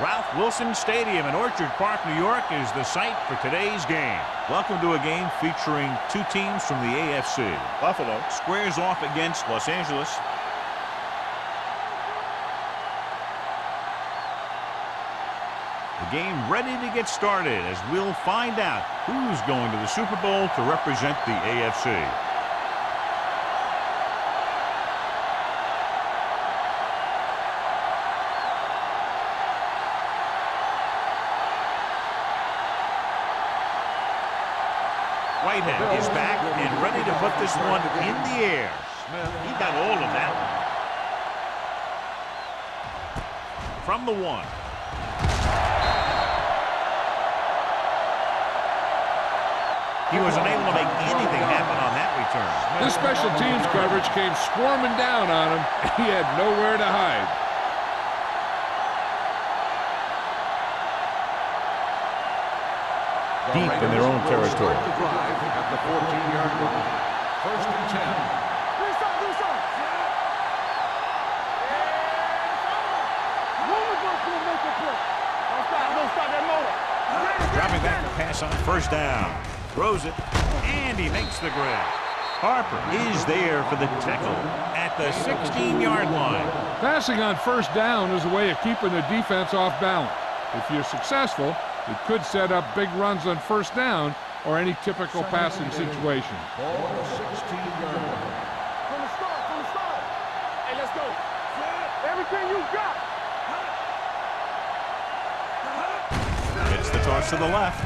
Ralph Wilson Stadium in Orchard Park, New York is the site for today's game. Welcome to a game featuring two teams from the AFC. Buffalo squares off against Los Angeles. The game ready to get started as we'll find out who's going to the Super Bowl to represent the AFC. Whitehead is back and ready to put this one in the air. He got all of that one. From the 1. He was unable to make anything happen on that return. This special teams coverage came swarming down on him. He had nowhere to hide. Deep in their own territory. At the 14-yard line. First and 10. Dropping back to pass on first down. Throws it, and he makes the grab. Harper is there for the tackle at the 16-yard line. Passing on first down is a way of keeping the defense off balance. If you're successful, it could set up big runs on first down or any typical passing situation. Ball on the 16-yard line. From the start. Hey, let's go. Everything you got. It's the toss to the left.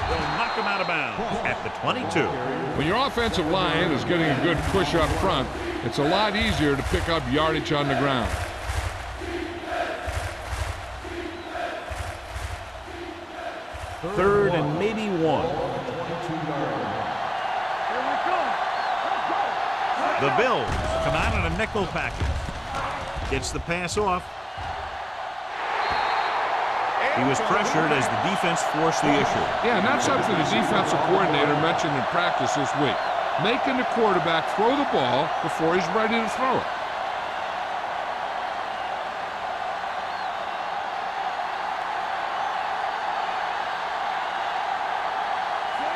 They'll knock him out of bounds at the 22. When your offensive line is getting a good push up front, it's a lot easier to pick up yardage on the ground. Third and maybe 1. The Bills come out in a nickel package. Gets the pass off. He was pressured as the defense forced the issue. Yeah, and that's something the defensive coordinator mentioned in practice this week. Making the quarterback throw the ball before he's ready to throw it.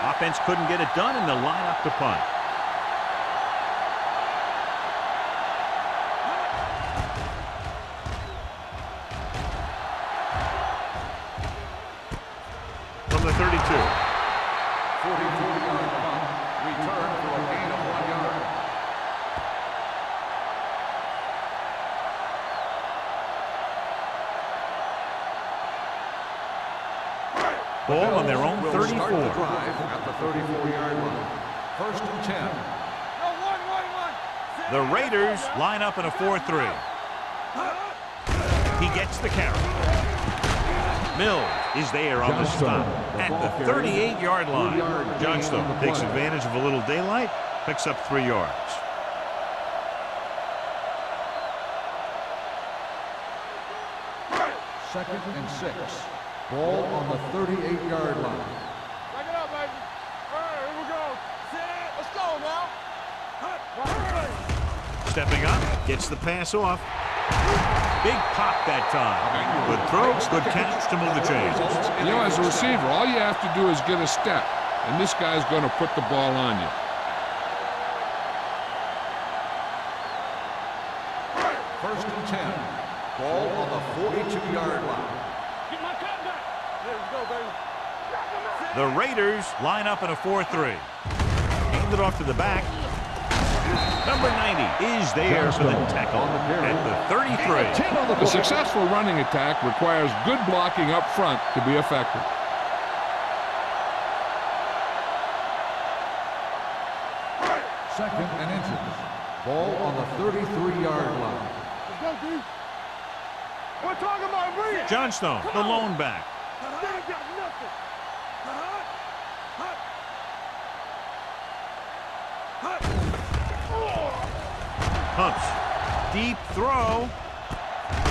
Offense couldn't get it done in the lineup to punt. From the 32. 44-yard punt. Return for a gain of 1 yard. Ball on their own 34. Start the drive at the 34-yard line. First and 10. The Raiders line up in a 4-3. He gets the carry. Mills is there on the stop at the 38-yard line. Johnstone takes advantage of a little daylight, picks up 3 yards. Second and 6. Ball on the 38-yard line. Back it up, baby. All right, here we go. Let's go now. Stepping up, gets the pass off. Big pop that time. Good throw, good catch to move the chains. You know, as a receiver, all you have to do is get a step, and this guy's going to put the ball on you. First and 10. Ball on the 42-yard line. Get my cut back. There we go, baby. The Raiders line up in a 4-3. Hand it off to the back. Number 90 is there for the tackle at the 33. A successful running attack requires good blocking up front to be effective. Second and inches. Ball on the 33-yard line. Let's go, D. We're talking about me. Johnstone, the lone back. They ain't got nothing. Pumps. Deep throw.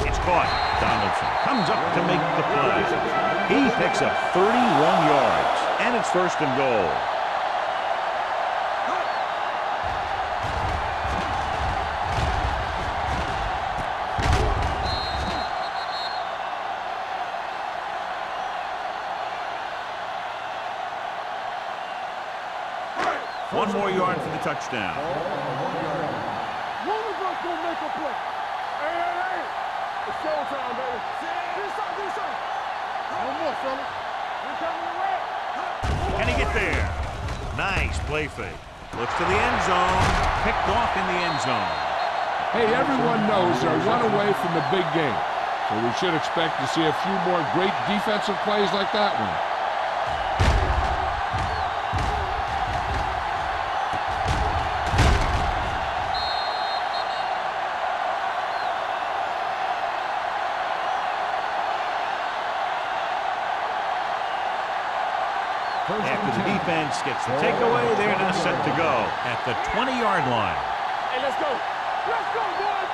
It's caught. Donaldson comes up to make the play. He picks up 31 yards, and it's first and goal. 1 more yard for the touchdown. Ball on the 1 yard line. One of us gonna make a play. Hey, hey, hey. It's showtime, baby. Do something, do something. No more, fella. We're coming to red. Can he get there? Nice play fake. Looks to the end zone. Picked off in the end zone. Hey, everyone knows they're one away from the big game. So we should expect to see a few more great defensive plays like that one. After the defense gets the takeaway, they're now set to go at the 20-yard line. Hey, let's go. Let's go, boys.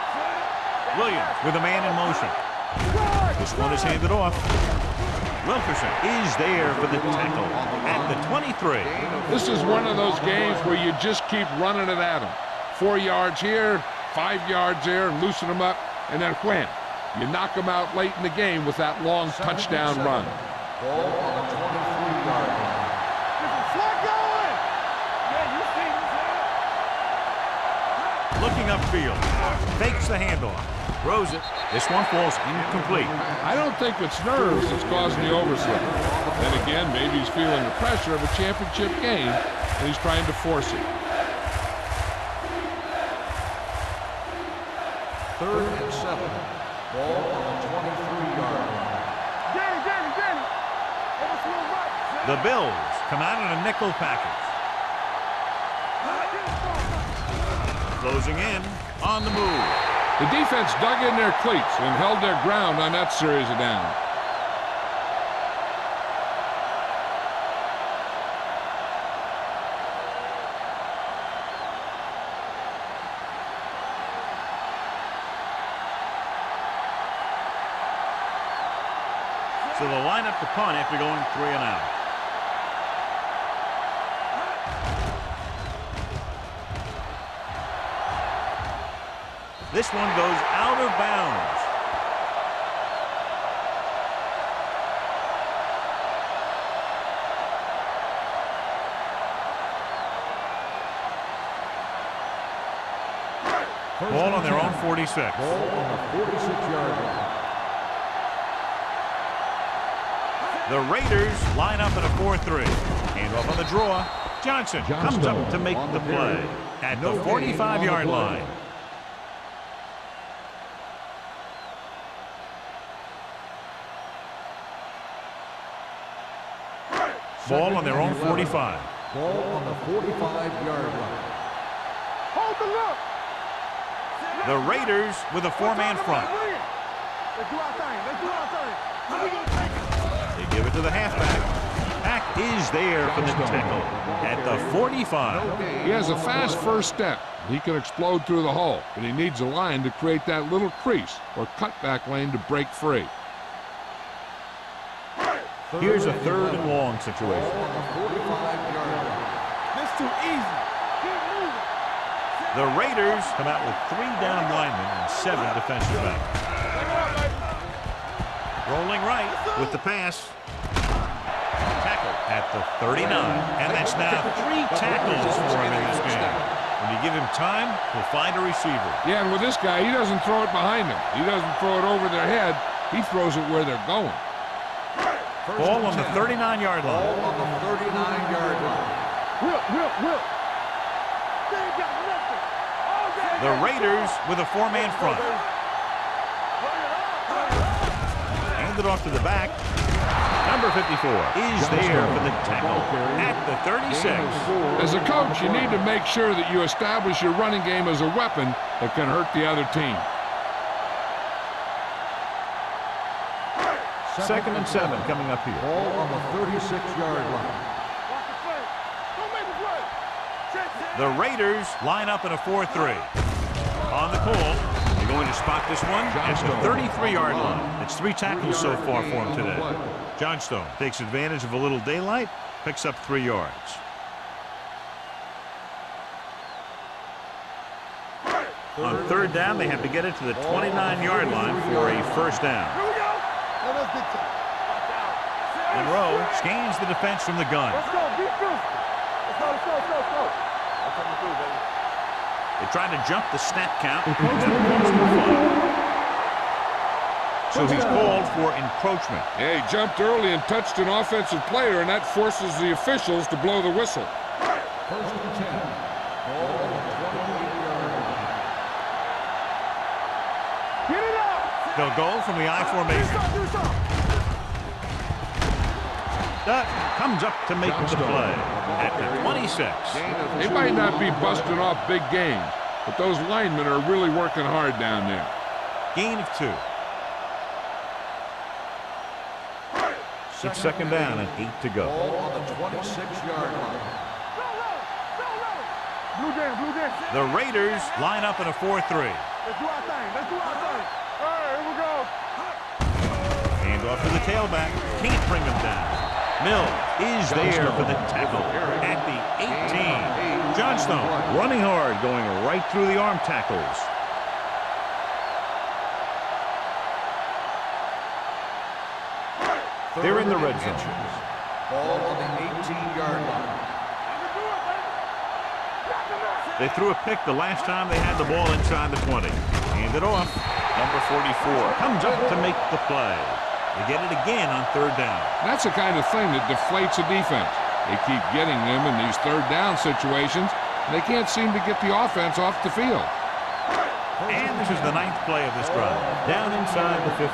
Williams with a man in motion. This one is handed off. Wilkerson is there for the tackle at the 23. This is one of those games where you just keep running it at them. 4 yards here, 5 yards there, loosen them up, and then wham. You knock them out late in the game with that long touchdown run. Ball on the 23-yard line. Slot going. Yeah, you see this, Looking upfield. Fakes the handoff. Throws it. This one falls incomplete. I don't think it's nerves that's causing the overslip. Then again, maybe he's feeling the pressure of a championship game, and he's trying to force it. 3rd and 7. Ball on the 23-yard line. Danny. Overswing right. The Bills come out in a nickel package. Closing in on the move. The defense dug in their cleats and held their ground on that series of downs. So they'll line up the punt after going 3 and out. This one goes out of bounds. Ball on their own 46. Ball on the 46-yard line. The Raiders line up in a 4-3. Hand off on the draw. Johnson comes up to make the play at the 45-yard line. Ball on their own 45. Ball on the 45-yard line. Hold the look. The Raiders with a 4-man front. Let's do our thing. How we gonna take it? They give it to the halfback. Pack is there for the tackle at the 45. He has a fast first step. He can explode through the hole, but he needs a line to create that little crease or cutback lane to break free. Here's a 3rd and long situation. Ball on the 45-yard line. This too easy. Keep moving. The Raiders come out with 3 down linemen and 7 defensive backs. Rolling right with the pass. Tackle at the 39. And that's now 3 tackles for him in this game. When you give him time, he'll find a receiver. Yeah, and with this guy, he doesn't throw it behind them. He doesn't throw it over their head. He throws it where they're going. Ball on the 39-yard line. Ball on the 39-yard line. Whip. They ain't got nothing. All day. The Raiders with a 4-man front. Handed off to the back. Number 54 is there for the tackle at the 36. As a coach, you need to make sure that you establish your running game as a weapon that can hurt the other team. 2nd and 7 coming up here. Ball on the 36-yard line. Watch the play. Don't make a play. The Raiders line up in a 4-3. On the call, they're going to spot this one at the 33-yard line. It's 3 tackles so far for him today. Johnstone takes advantage of a little daylight, picks up 3 yards. On 3rd down, they have to get it to the 29-yard line for a 1st down. Here we go. Let us get time. Monroe scans the defense from the gun. Let's go. Be physical. Let's go. They tried to jump the snap count. So he's called for encroachment. Yeah, he jumped early and touched an offensive player, and that forces the officials to blow the whistle. First and 10. Ball on the 28-yard line. Get it up. They'll go from the I formation. Dutton comes up to make the play at the 26. They might not be busting off big games, but those linemen are really working hard down there. Gain of 2. It's second down and 8 to go. Ball on the 26-yard line. Blue jam. The Raiders line up in a 4-3. Let's do our thing. All right, here we go. Hand off to the tailback. Can't bring him down. Mill is there for the tackle at the 18. Johnstone running hard, going right through the arm tackles. They're in the red zone. Ball on the 18-yard line. They threw a pick the last time they had the ball inside the 20. Hand it off. Number 44 comes up to make the play. They get it again on third down. That's the kind of thing that deflates a defense. They keep getting them in these third down situations, and they can't seem to get the offense off the field. And this is the 9th play of this drive. Down inside the 15.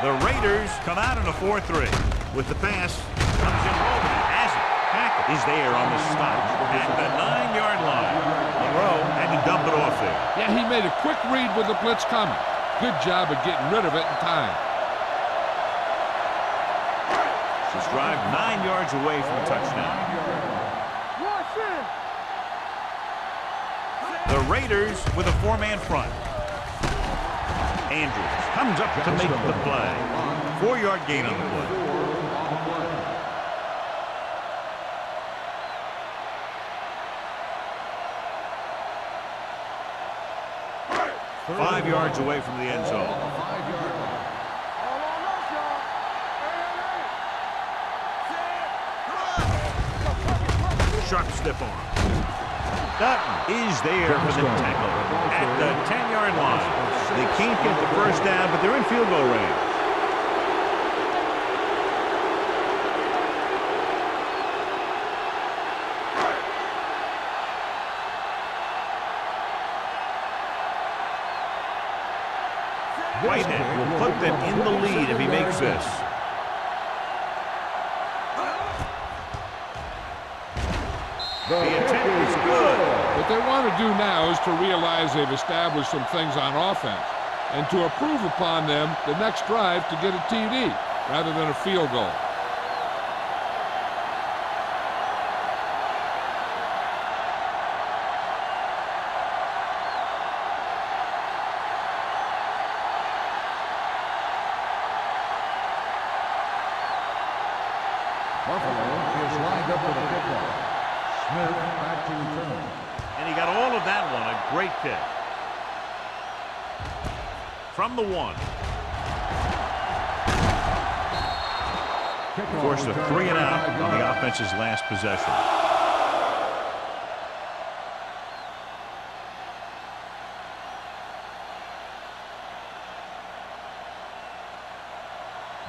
The Raiders come out in a 4-3. With the pass, comes in Logan. Has it. Hackett is there on the stop at the 9-yard line. Monroe had to dump it off there. Yeah, he made a quick read with the blitz coming. Good job of getting rid of it in time. This drive 9 yards away from a touchdown. The Raiders with a 4-man front. Andrews comes up to make the play. 4-yard gain on the play. 5 yards away from the end zone. Sharp stiff arm. Dutton is there for the tackle at the 10-yard line. They can't get the first down, but they're in field goal range. Whitehead will put them in the lead if he makes this. The attempt is good. What they want to do now is to realize they've established some things on offense and to improve upon them the next drive to get a TD rather than a field goal. Buffalo is lined up for the kickoff. Smith back to return. And he got all of that one. A great kick. From the 1. Forced a 3 and out on the offense's last possession.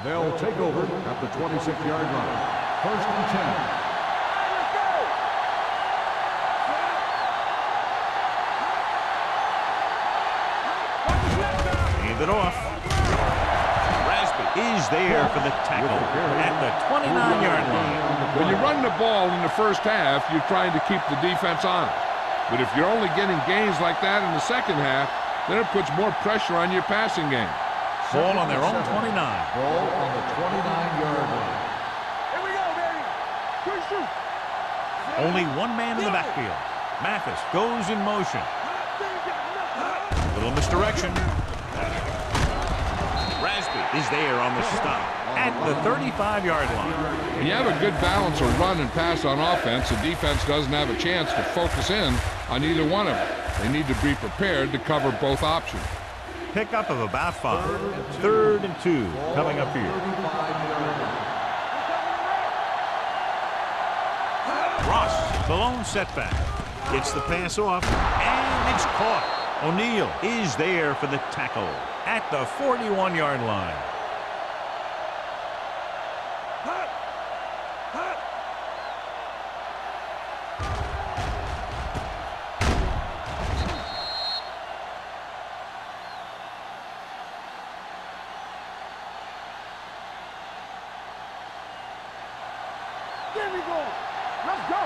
They'll take over at the 26-yard line. First and 10. It off. Rasby is there for the tackle at the 29-yard line. When you run the ball in the first half, you're trying to keep the defense honest. But if you're only getting gains like that in the second half, then it puts more pressure on your passing game. Ball on their own 29. Ball on the 29-yard line. Here we go, baby. Good shoot. Only one man in the backfield. Mathis goes in motion. Little misdirection. Rasby is there on the stop at the 35-yard line. When you have a good balance of run and pass on offense, the defense doesn't have a chance to focus in on either one of them. They need to be prepared to cover both options. Pickup of about 5. 3rd and 2 coming up here. The lone setback. Gets the pass off, and it's caught. O'Neal is there for the tackle at the 41-yard line. There we go. Let's go.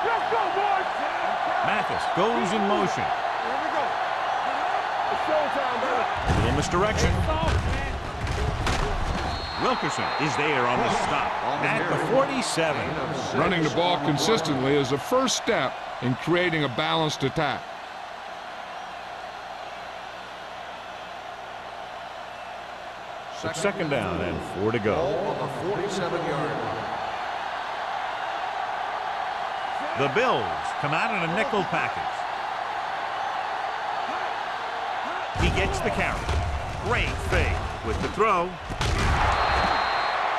Let's go, boys. Mathis goes in motion. Here we go. It's showtime, baby. A little misdirection. Wilkerson is there on the stop at the 47. Running the ball consistently is the first step in creating a balanced attack. It's second down and 4 to go. Ball on the 47-yard line. The Bills come out in a nickel package. He gets the carry. Great fake with the throw.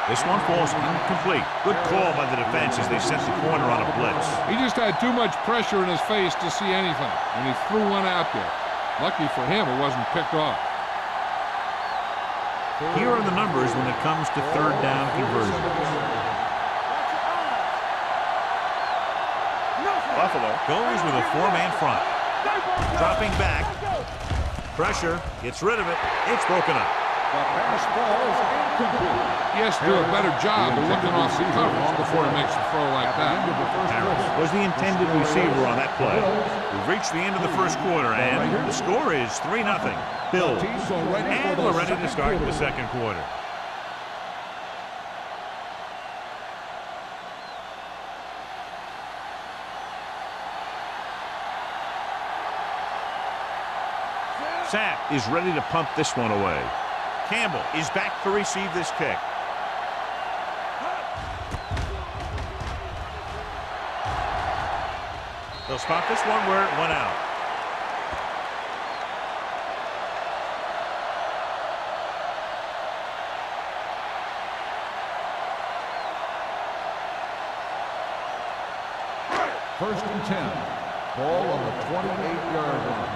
This one falls incomplete. Good call by the defense as they set the corner on a blitz. He just had too much pressure in his face to see anything, and he threw one out there. Lucky for him, it wasn't picked off. Here are the numbers when it comes to third down conversions. Buffalo goes with a 4-man front. Dropping back. Pressure. Gets rid of it. It's broken up. The pass ball is incomplete. He has to do a better job of looking off the coverage before he makes a throw like that. Harris was the intended receiver on that play. We've reached the end of the first quarter, and the score is 3-0. Bills. And we're ready to start the second quarter. Sapp is ready to punt this one away. Campbell is back to receive this kick. They'll spot this one where it went out. First and 10. Ball on the 28-yard line.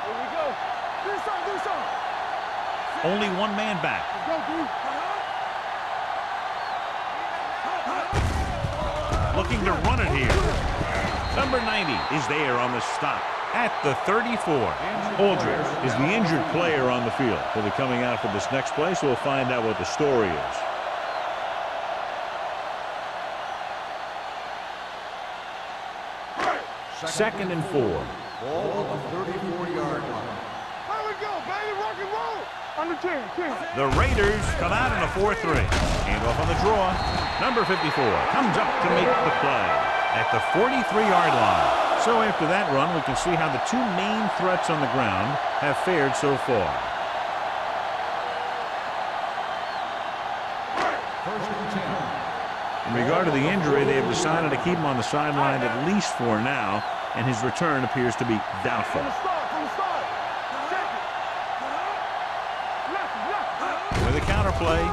Here we go. Do something. Only one man back. Go, dude. Looking to run it here. Number 90 is there on the stop at the 34. Aldridge is the injured player on the field. He'll be coming out for this next play, so we'll find out what the story is. Second and 4. Ball on the 34-yard line. Here we go, baby. Rock and roll. Under 10. The Raiders come out in a 4-3. Handoff on the draw. Number 54 comes up to make the play at the 43-yard line. So after that run, we can see how the two main threats on the ground have fared so far. First and 10. In regard to the injury, they have decided to keep him on the sideline at least for now, and his return appears to be doubtful. From the start. Check it. Left. With a counterplay.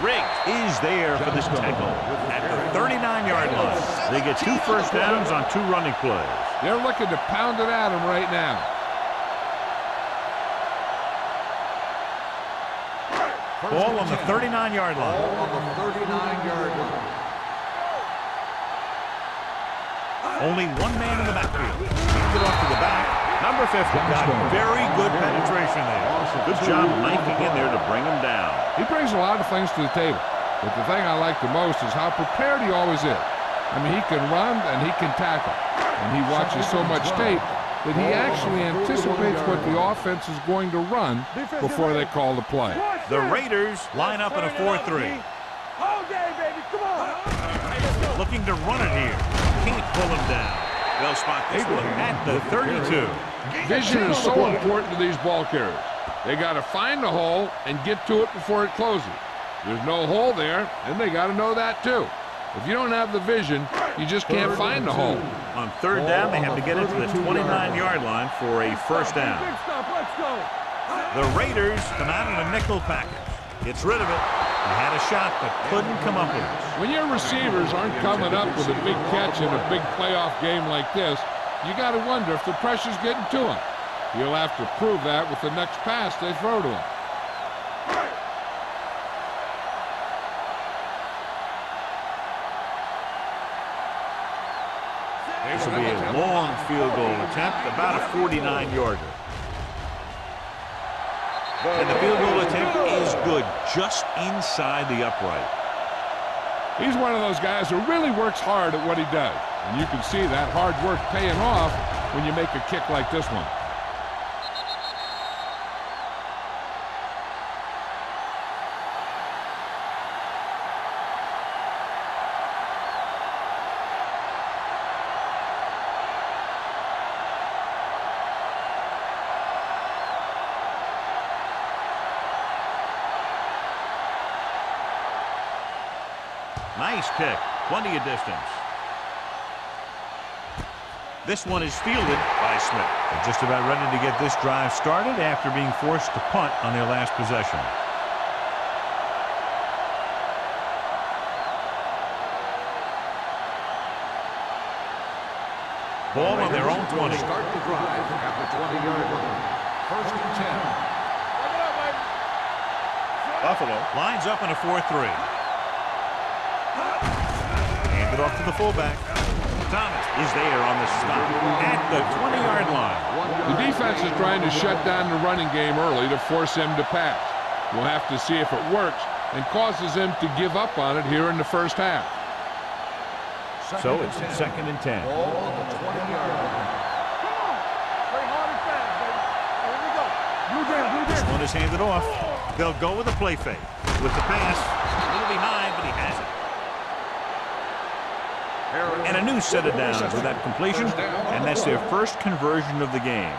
Riggs is there for this tackle at the 39-yard line. They get 2 first downs on 2 running plays. They're looking to pound it at him right now. Ball on the 39-yard line. Ball on the 39-yard line. Only one man in the backfield. Get off to the back. Number 50 got very good penetration there. Good job knifing in there to bring him down. He brings a lot of things to the table, but the thing I like the most is how prepared he always is. I mean, he can run and he can tackle, and he watches so much tape that he actually anticipates what the offense is going to run before they call the play. The Raiders line up in a 4-3. All day, baby. Come on. Looking to run it here. Can't pull him down. They'll spot this one at the 32. Vision is so important to these ball carriers. They got to find the hole and get to it before it closes. There's no hole there, and they got to know that too. If you don't have the vision, you just can't find the hole. On third down, they have to get it to the 29-yard line for a first down. Big stop. Let's go. The Raiders come out in a nickel package. Gets rid of it. He had a shot, but couldn't come up with it. When your receivers aren't coming up with a big catch in a big playoff game like this, you got to wonder if the pressure's getting to him. He'll have to prove that with the next pass they throw to him. This will be a long field goal attempt, about a 49-yarder. And the field goal attempt is good, just inside the upright. He's one of those guys who really works hard at what he does. And you can see that hard work paying off when you make a kick like this one. Nice kick, plenty of distance. This one is fielded by Smith. They're just about ready to get this drive started after being forced to punt on their last possession. Ball on their own 20. Start the drive at the 20-yard line. First and 10. Buffalo lines up in a 4-3. Hand it off to the fullback. Thomas is there on the stop at the 20-yard line. The defense is trying to shut down the running game early to force him to pass. We'll have to see if it works and causes him to give up on it here in the first half. So it's 2nd and 10. Ball on the 20-yard line. Come on. Play hard and fast, baby. Here we go. Blue down, blue This down. one is handed off. They'll go with a play fake. With the pass, a little behind, but he has it. And a new set of downs with that completion, and that's their first conversion of the game.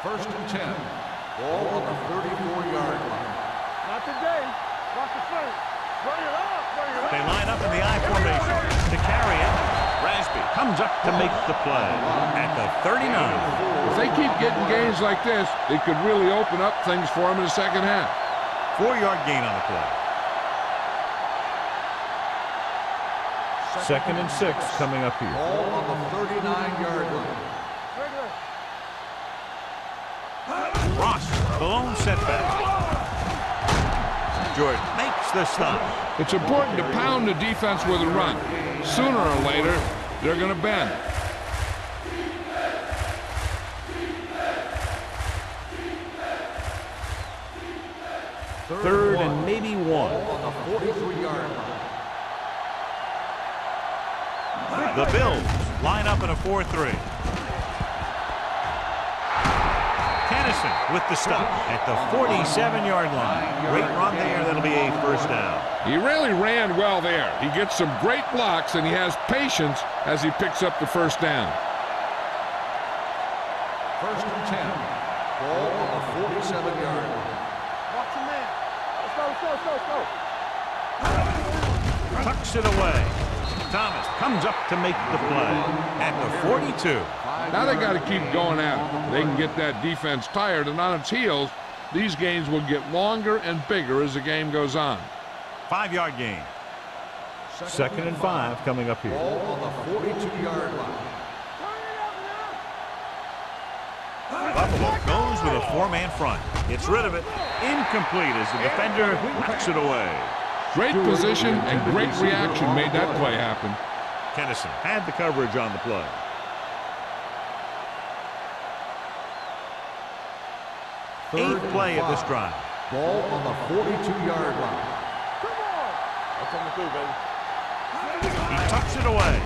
First and 10. Ball on the 34-yard line. Not today. Watch the front. Bring it up. Bring it up. They line up in the I formation to carry it. Rasby comes up to make the play at the 39. If they keep getting gains like this, it could really open up things for them in the second half. 4-yard gain on the play. 2nd and 6 coming up here. Ball on the 39-yard line. Ross, the lone setback. Jordan makes the stop. It's important to pound the defense with a run. Sooner or later, they're going to bend. Third and maybe 1. Ball on the 43-yard line. The Bills line up in a 4-3. Tennyson with the stop at the 47-yard line. Great run there. That'll be a first down. He really ran well there. He gets some great blocks, and he has patience as he picks up the first down. First and 10. Ball on the 47-yard line. Watch your man. Let's go, let's go, let's go, let's go. Tucks it away. Thomas comes up to make the play at the 42. Now they got to keep going at it. They can get that defense tired, and on its heels, these games will get longer and bigger as the game goes on. 5-yard gain. 2nd and 5 coming up here. Ball on the 42-yard line. Buffalo goes with a 4-man front. Gets rid of it. Incomplete as the defender knocks it away. Great position and great reaction made that play happen. Tennyson had the coverage on the play. Eighth play of this drive. Ball on the 42-yard line. Come on. I'm coming through, baby. He tucks it away.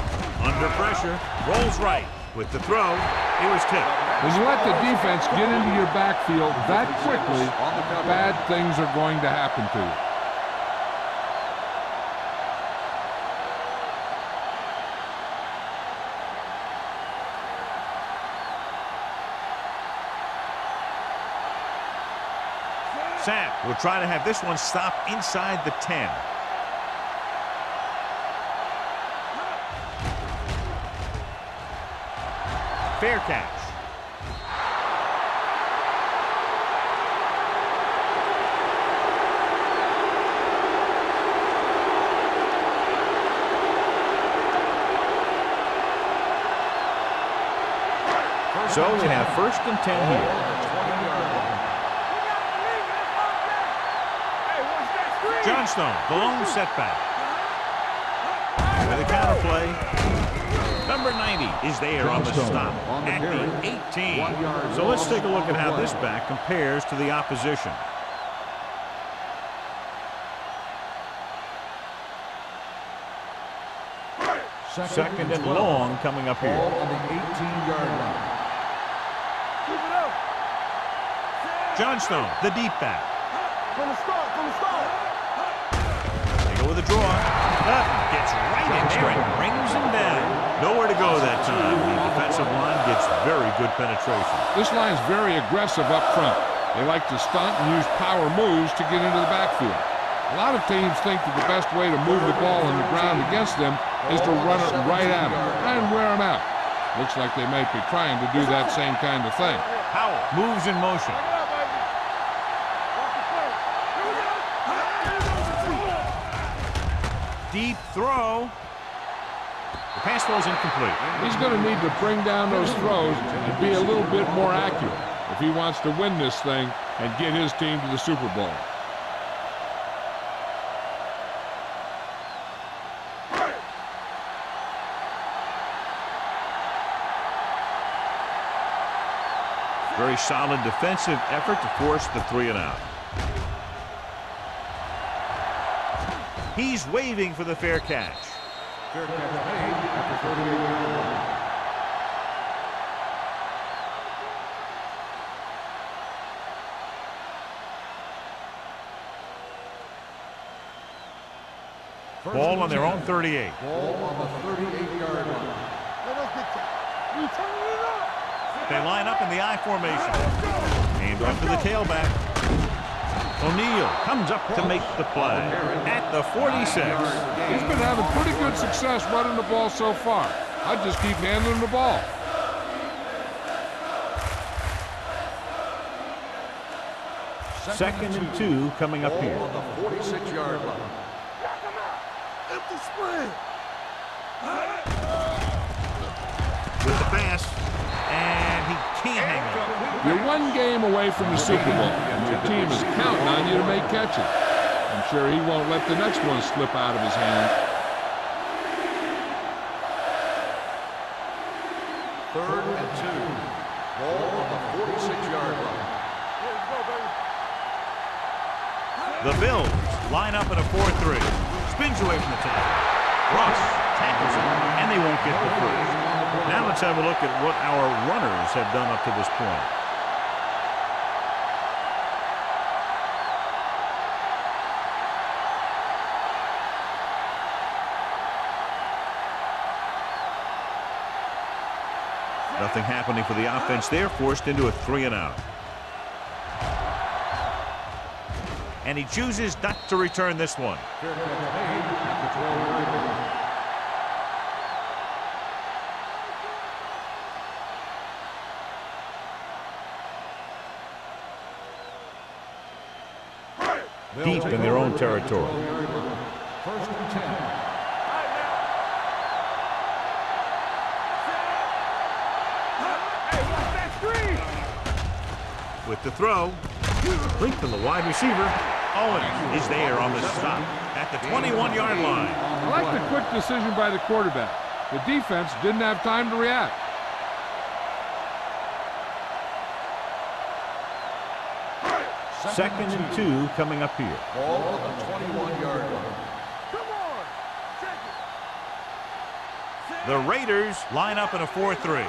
Under pressure. Rolls right. With the throw, it was tipped. When you let the defense get into your backfield that quickly, bad things are going to happen to you. Sam will try to have this one stop inside the 10. Fair catch. So they have 1st and 10 here. Johnstone, the lone setback. With a counter play. Number 90 is there on the stop at the 18. So let's take a look at how this back compares to the opposition. Second and long coming up here. Ball on the 18-yard line. Johnstone, the deep back. From the start. They go with a draw. Gets right in there and brings him down. Nowhere to go that time. The defensive line gets very good penetration. This line's very aggressive up front. They like to stunt and use power moves to get into the backfield. A lot of teams think that the best way to move the ball on the ground against them is to run it right at them and wear them out. Looks like they might be trying to do that same kind of thing. Howell moves in motion. Deep throw. The pass throw is incomplete. He's going to need to bring down those throws and be a little bit more accurate if he wants to win this thing and get his team to the Super Bowl. Very solid defensive effort to force the 3 and out. He's waving for the fair catch. Fair catch made at the 38-yard line. Ball on their own 38. Ball on the 38-yard line. They line up in the I formation. Aimed off to the tailback. O'Neal comes up to make the play at the 46. He's been having pretty good success running the ball so far. I'd just keep handling the ball. Second and 2 coming up here. On the 46-yard line. Empty spread. With the pass, and he can't hang on. You're one game away from the Super Bowl, and your team is counting on you to make catches. I'm sure he won't let the next one slip out of his hand. 3rd and 2. Ball on the 46-yard line. The Bills line up in a 4-3. Spins away from the tackle. Ross tackles him, and they won't get the first. Now let's have a look at what our runners have done up to this point. Nothing happening for the offense. They're forced into a 3 and out. And he chooses not to return this one. Fair catch made at the 12-yard line. Deep in their own territory. 1st and 10. With the throw, complete to the wide receiver. Owen is there on the stop at the 21-yard line. I like the quick decision by the quarterback. The defense didn't have time to react. Second and 2 coming up here. Ball on the 21-yard line. Come on. Check it. The Raiders line up in a 4-3.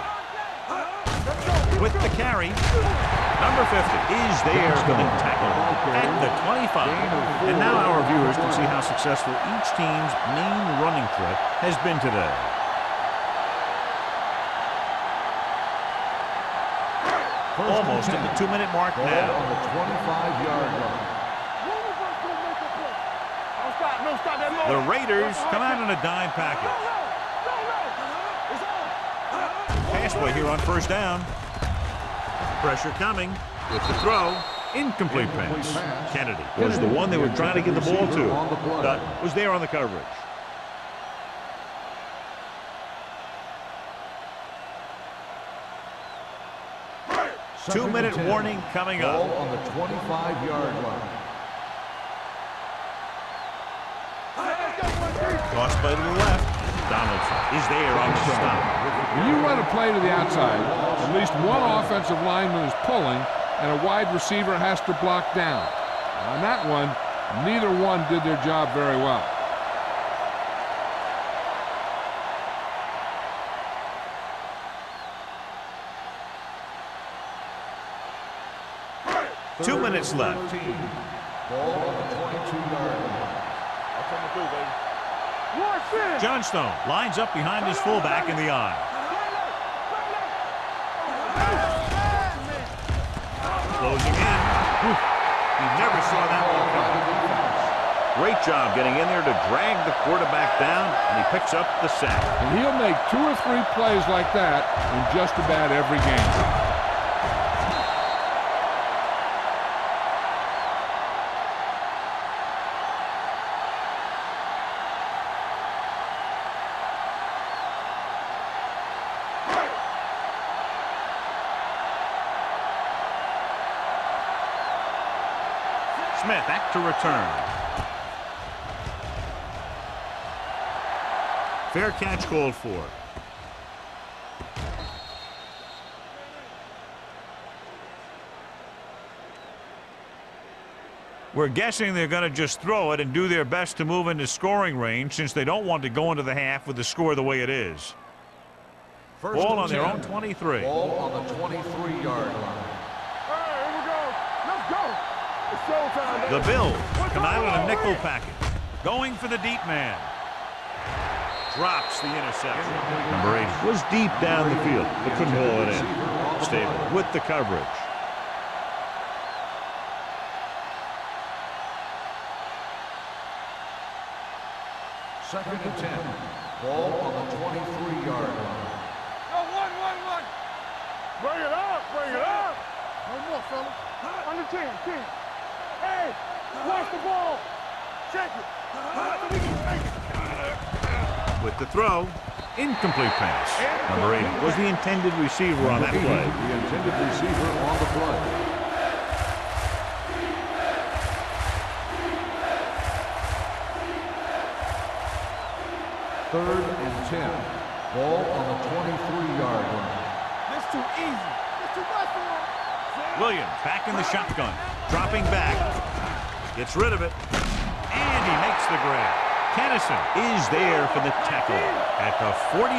With the carry, number 50 is there for the tackle at the 25. And now our viewers can see how successful each team's main running threat has been today. Almost at the 2-minute mark Ball now. on the 25-yard line. The Raiders come out in a dime package. Pass play here on first down. Pressure coming. With the throw. Incomplete pass. Kennedy was the one they were trying to get the ball to. Dutton was there on the coverage. Two-minute warning coming up. Ball on the 25-yard line. Toss play to the left. Donaldson is there on the stop. When you run a play to the outside, at least one offensive lineman is pulling, and a wide receiver has to block down. On that one, neither one did their job very well. Two minutes left. Ball on the 22-yard line. Johnstone lines up behind his fullback in the eye. Closing in. He never saw that one coming. Great job getting in there to drag the quarterback down, and he picks up the sack. And he'll make 2 or 3 plays like that in just about every game. Smith back to return. Fair catch called for. We're guessing they're going to just throw it and do their best to move into scoring range since they don't want to go into the half with the score the way it is. Ball on their own 23. Ball on the 23-yard line. The Bills come out in a nickel package. Going for the deep man. Drops the interception. Number 8 was deep down the field, but couldn't haul it in. Stable with the coverage. Second and 10. Ball on the 23-yard line. Bring it up, bring it up. No more, fellas. Under 10. Hey, watch the ball. Check it. With the throw, incomplete pass. Number 8 was the intended receiver on that play. The intended receiver on the play. Third and 10. Ball on the 23-yard line. That's too easy. That's too much for him. Williams back in the shotgun. Dropping back. Gets rid of it. And he makes the grab. Kennison is there for the tackle at the 48.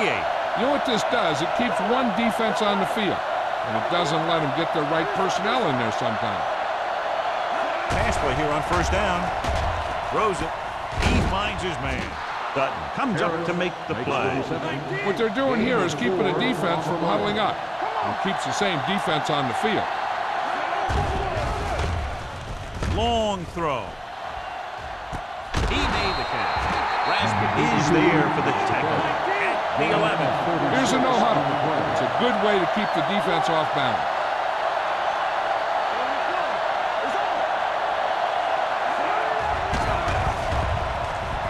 You know what this does? It keeps one defense on the field, and it doesn't let them get the right personnel in there sometimes. Pass play here on first down. Throws it. He finds his man. Dutton comes up to make the play. What they're doing here is keeping the defense from huddling up. It keeps the same defense on the field. Long throw. He made the catch. Raskin is there for the tackle at the 11. Here's a no-huddle. It's a good way to keep the defense off balance.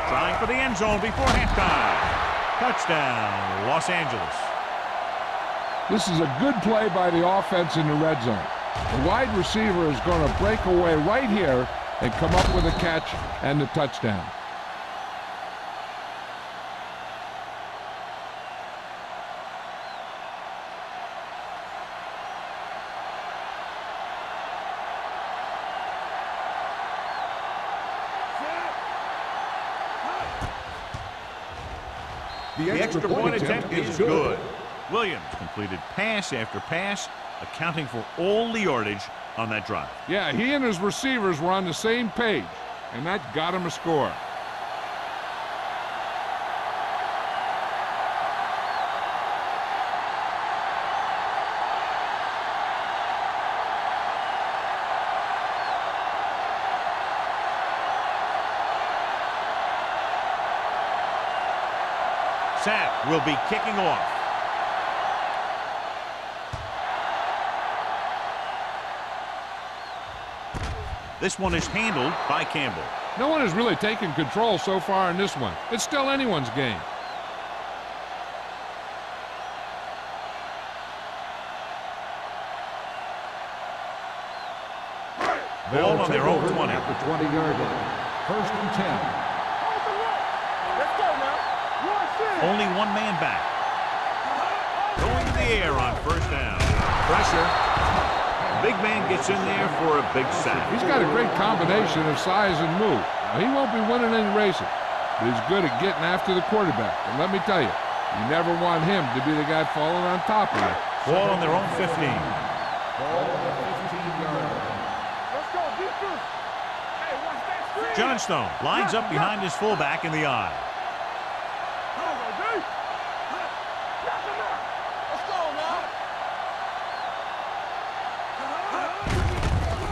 Trying for the end zone before halftime. Touchdown, Los Angeles. This is a good play by the offense in the red zone. The wide receiver is going to break away right here and come up with a catch and the touchdown. The extra point attempt is good. Williams completed pass after pass, accounting for all the yardage on that drive. Yeah, he and his receivers were on the same page, and that got him a score. Sapp will be kicking off. This one is handled by Campbell. No one has really taken control so far in this one. It's still anyone's game. Ball on their own 20. At the 20-yard line. 1st and 10. Let's go now. Only one man back. Going to the air on 1st down. Pressure. Big man gets in there for a big sack. He's got a great combination of size and move. Now, he won't be winning any races, but he's good at getting after the quarterback. And let me tell you, you never want him to be the guy falling on top of you. Ball on their own 15. Ball on the 15-yard line. Let's go, defense. Hey, watch that screen. Johnstone lines up behind his fullback in the eye. Come on, D. Knock him out. Let's go now.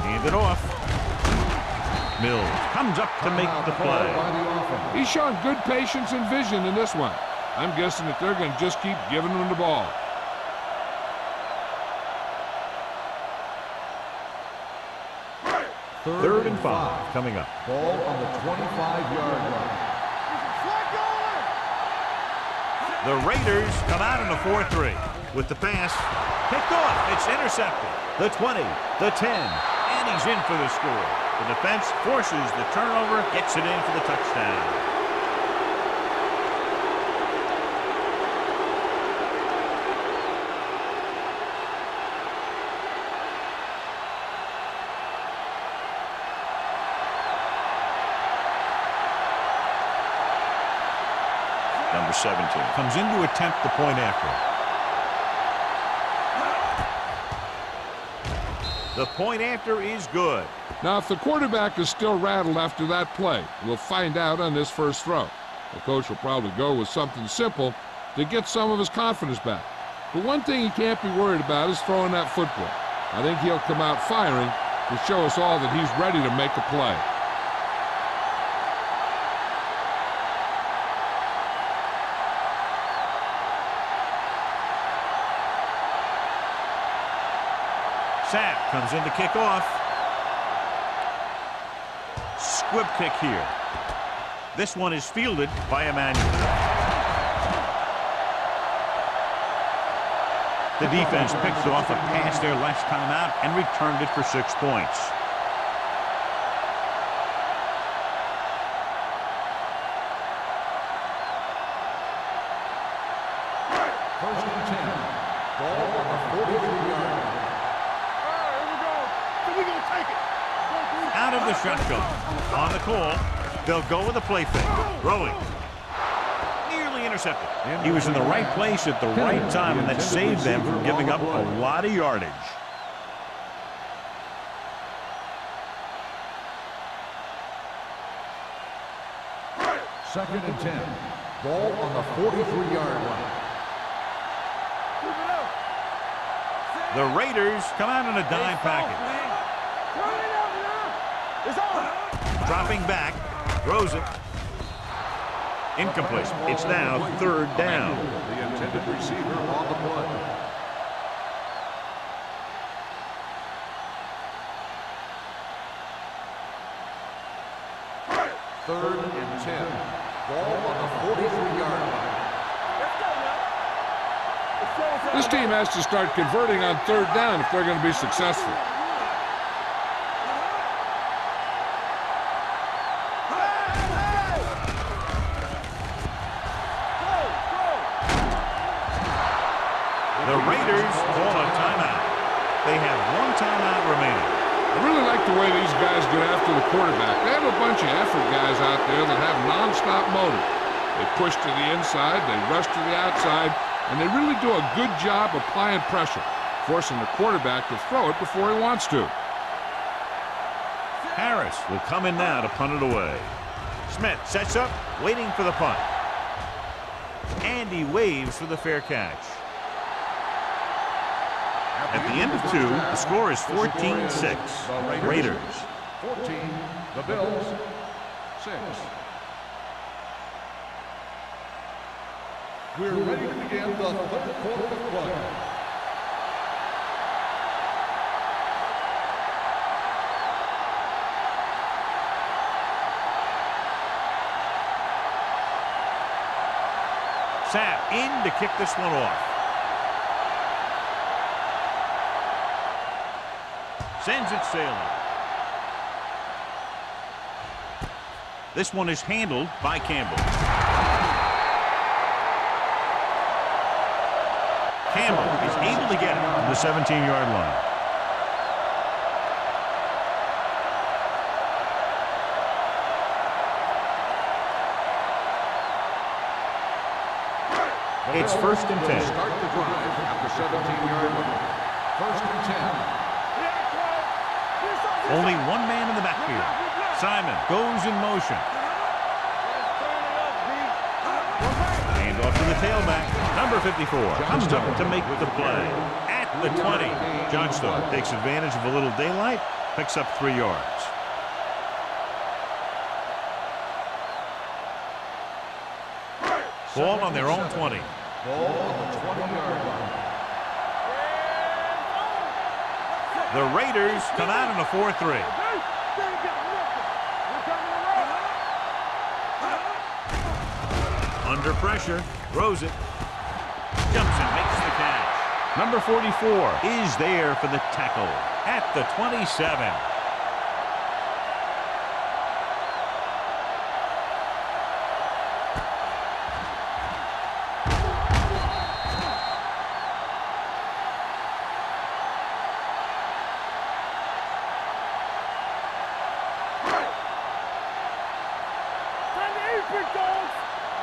Hand it off. Mills comes up to make the play. By the offense. He's shown good patience and vision in this one. I'm guessing that they're going to just keep giving him the ball. Third and 5 coming up. Ball on the 25-yard line. Flag going. The Raiders come out in a 4-3 with the pass picked off. It's intercepted. The 20, the 10, and he's in for the score. The defense forces the turnover, gets it in for the touchdown. Number 17 comes in to attempt the point after. The point after is good. Now, if the quarterback is still rattled after that play, we'll find out on this first throw. The coach will probably go with something simple to get some of his confidence back. But one thing he can't be worried about is throwing that football. I think he'll come out firing to show us all that he's ready to make a play. Sapp comes in to kick off. Squib kick here. This one is fielded by Emmanuel. The defense picked off a pass there last time out and returned it for 6 points. First and 10. Ball on the 43-yard line. Out of the shotgun. On the call, they'll go with a play fake. Throwing. Nearly intercepted. He was in the right place at the right time, and that saved them from giving up a lot of yardage. Second and 10. Ball on the 43-yard line. The Raiders come out in a dime package. Dropping back, throws it. Incomplete. It's now 3rd down. The intended receiver on the play. Third and 10. Ball on the 43-yard line. This team has to start converting on 3rd down if they're going to be successful. The Raiders call a timeout. They have 1 timeout remaining. I really like the way these guys get after the quarterback. They have a bunch of effort guys out there that have nonstop motor. They push to the inside, they rush to the outside, and they really do a good job applying pressure, forcing the quarterback to throw it before he wants to. Harris will come in now to punt it away. Smith sets up, waiting for the punt. And he waves for the fair catch. At the end of 2, the score is 14-6. Raiders. 14, the Bills, 6. We're ready to begin the 3rd quarter of play. Sapp in to kick this one off. Sends it sailing. This one is handled by Campbell. Campbell is able to get it to the 17-yard line. It's 1st and 10. Start the drive at the 17-yard line. 1st and 10. Only one man in the backfield. Simon goes in motion. Hand off to the tailback. Number 54 comes up to make the play. At the 20. Johnstone takes advantage of a little daylight, picks up 3 yards. Ball on their own 20. Ball on the 20-yard line. The Raiders come out in a 4-3. Under pressure, throws it. Jumps and makes the catch. Number 44 is there for the tackle at the 27.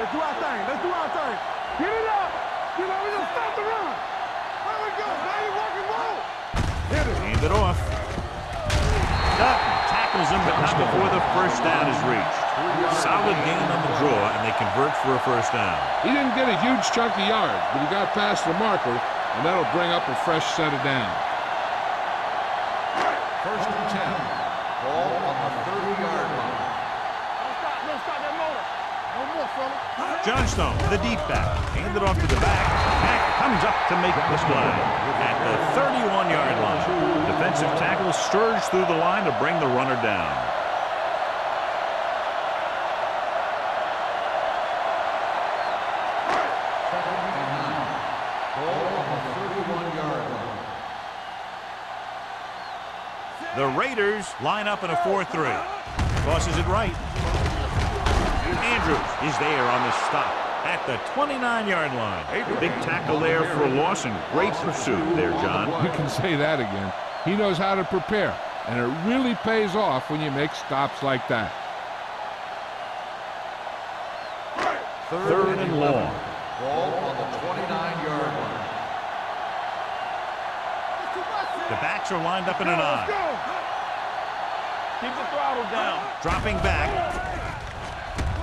Let's do our thing. Let's do our thing. Get it up. You know, we're going to stop the run. There we go. Now you rock and roll. Hit it. Hand it off. Dutton tackles him, but not before the first down is reached. Solid gain on the draw, and they convert for a first down. He didn't get a huge chunk of yards, but he got past the marker, and that'll bring up a fresh set of downs. 1st and 10. Ball on the 30-yard line. Don't stop that motor. No more, fella. Johnstone, the deep back, handed off to the back. Back comes up to make the play at the 31-yard line. Defensive tackle surged through the line to bring the runner down. The Raiders line up in a 4-3. Tosses it right. Andrews is there on the stop at the 29-yard line. Big tackle there for a loss and great pursuit there, John. You can say that again. He knows how to prepare, and it really pays off when you make stops like that. 3rd and long. Ball on the 29-yard line. The backs are lined up in an I. Keep the throttle down. Dropping back.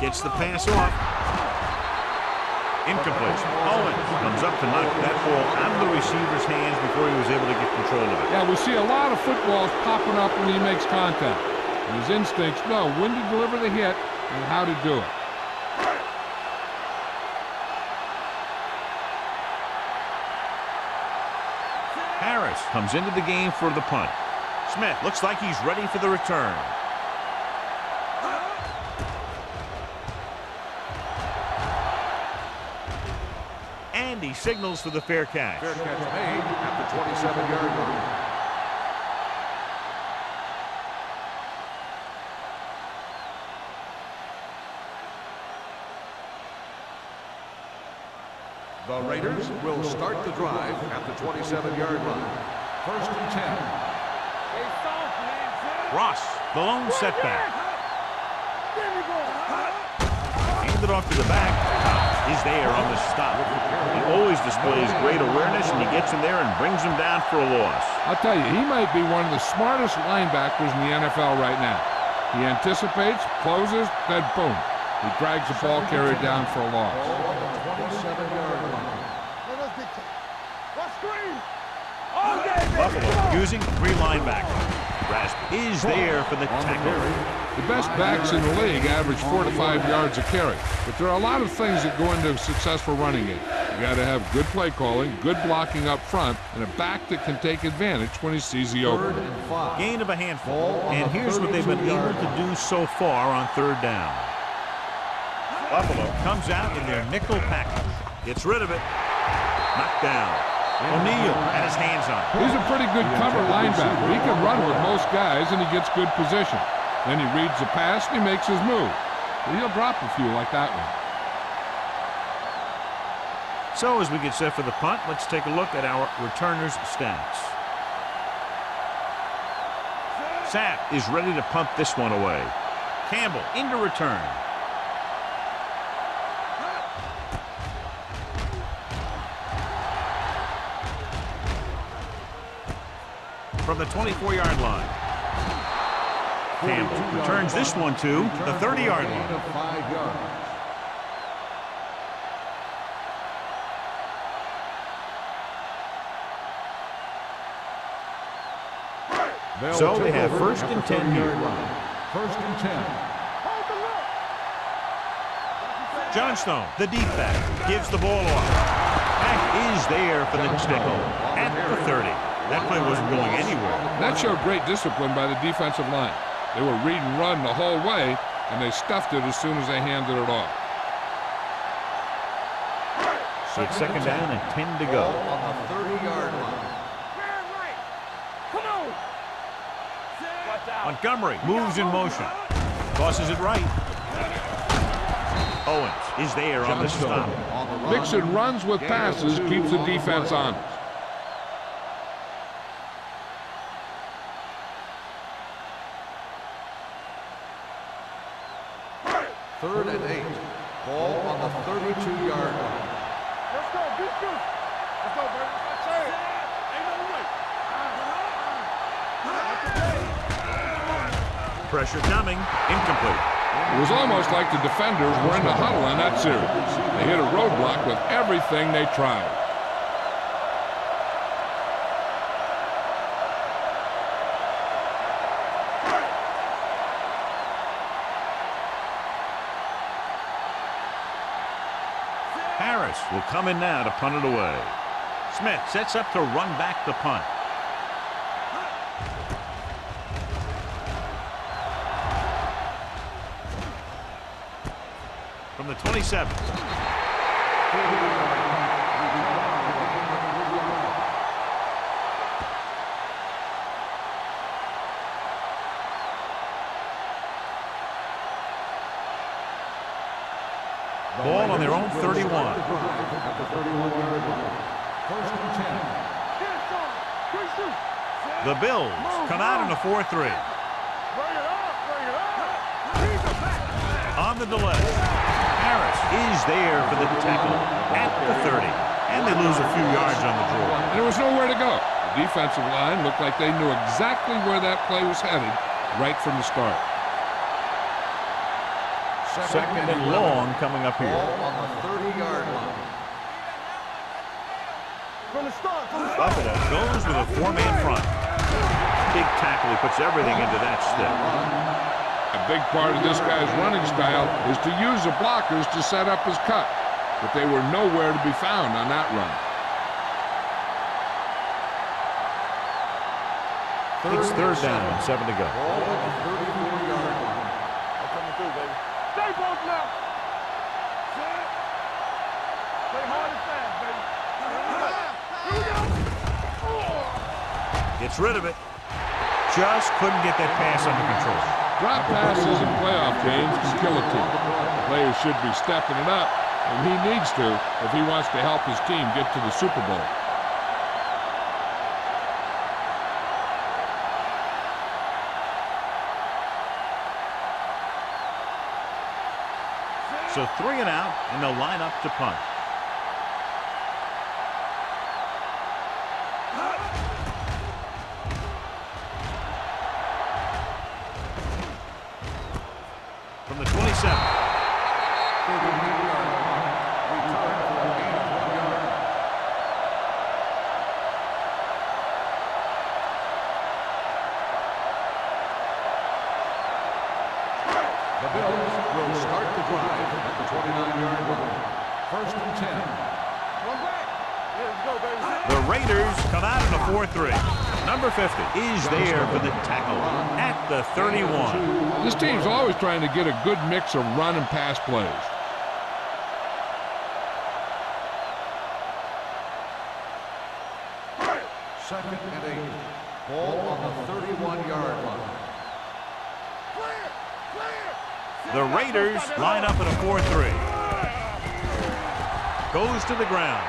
Gets the pass off. Incomplete. Owen comes up to knock that ball out of the receiver's hands before he was able to get control of it. Yeah, we see a lot of footballs popping up when he makes contact. And his instincts know when to deliver the hit and how to do it. Harris comes into the game for the punt. Smith looks like he's ready for the return. And he signals for the fair catch. Fair catch made at the 27-yard line. The Raiders will start the drive at the 27-yard line. 1st and 10. Ross, the lone setback. Handed off to the back. He's there on the stop. He always displays great awareness, and he gets in there and brings him down for a loss. I'll tell you, he might be one of the smartest linebackers in the NFL right now. He anticipates, closes, then boom. He drags the ball carrier down for a loss. 27-yard line. Buffalo using 3 linebackers. Rasp is there for the tackle. The best backs in the league average 4 to 5 yards a carry. But there are a lot of things that go into a successful running game. You got to have good play calling, good blocking up front, and a back that can take advantage when he sees the opening. 3rd and 5. Gain of a handful. And here's what they've been able to do so far on 3rd down. Buffalo comes out in their nickel package. Gets rid of it. Knocked down. O'Neal had his hands on it. He's a pretty good cover linebacker. He can run with most guys, and he gets good position. Then he reads the pass, and he makes his move. But he'll drop a few like that one. So as we get set for the punt, let's take a look at our returners' stats. Sapp is ready to punt this one away. Campbell into return. From the 24-yard line. Campbell returns this one to the 30-yard line. 5 yards. So they have first and 10 here. First and 10. Johnstone, the deep back, gives the ball off. Back is there for the tackle at the 30. That play wasn't going anywhere. That showed great discipline by the defensive line. They were read and run the whole way, and they stuffed it as soon as they handed it off. So it's second down and 10 to go. On the 30-yard line. Montgomery moves in motion. Tosses it right. Owens is there on the stop. Mixon runs with passes, keeps the defense honest. Third and 8. Ball on the 32-yard line. Let's go, beat you. Let's go, baby. That's it. Ain't no way. Pressure coming. Incomplete. It was almost like the defenders were in the huddle in that series. They hit a roadblock with everything they tried. Harris will come in now to punt it away. Smith sets up to run back the punt. From the 27. Ball on their own 31. At the 31-yard line. First and 10. The Bills come out in a 4-3. Bring it up, bring it up. He's a back. On the delay. Harris is there for the tackle at the 30. And they lose a few yards on the draw. There was nowhere to go. The defensive line looked like they knew exactly where that play was headed right from the start. Second and long coming up here. Ball on the 30-yard line. From the start, Buffalo goes with a 4-man front. Big tackle. He puts everything into that step. A big part of this guy's running style is to use the blockers to set up his cut, but they were nowhere to be found on that run. It's third down and 7 to go. Ball on the 34-yard line. coming through, baby. Stay both now. Play hard and fast, baby. Here we go. Gets rid of it. Just couldn't get that pass under control. Drop passes in playoff games can kill a team. The player should be stepping it up, and he needs to if he wants to help his team get to the Super Bowl. So 3 and out, and they'll line up to punt. From the 27. The Bills will start the drive at the 29-yard line. First and 10. Run back. Yeah, let's go, baby. The Raiders come out in a 4-3. Number 50 is there for the tackle at the 31. This team's always trying to get a good mix of run and pass plays. Second and 8. Ball on the 31-yard line. The Raiders line up in a 4-3. Goes to the ground.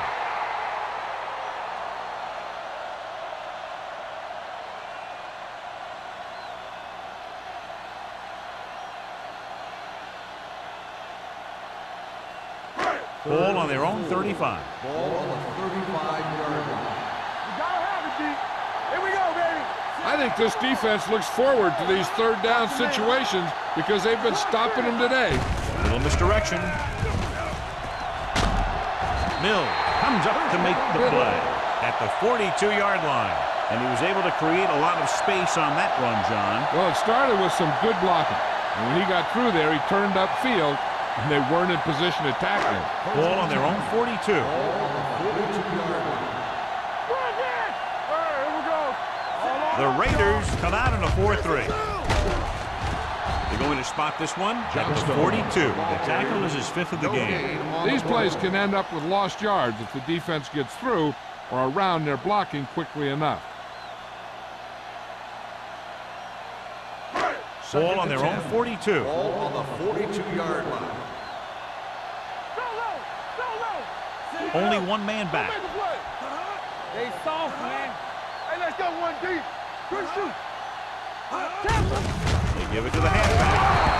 Ball on their own 35. Ball on the 35-yard line. You gotta have it, D. Here we go, baby. I think this defense looks forward to these third down situations because they've been stopping them today. Little misdirection. Mill comes up to make the play at the 42-yard line. And he was able to create a lot of space on that run, John. Well, it started with some good blocking. And when he got through there, he turned upfield, and they weren't in position to tackle him. Ball on their own 42. Ball on the 42-yard line. The Raiders come out in a 4-3. They're going to spot this one at the 42. The tackle is his 5th of the game. These plays can end up with lost yards if the defense gets through or around their blocking quickly enough. Ball on their own 42. Ball on the 42-yard line. Only one man back. They soft, man. Hey, let's go 1D. Good shoot. They give it to the halfback.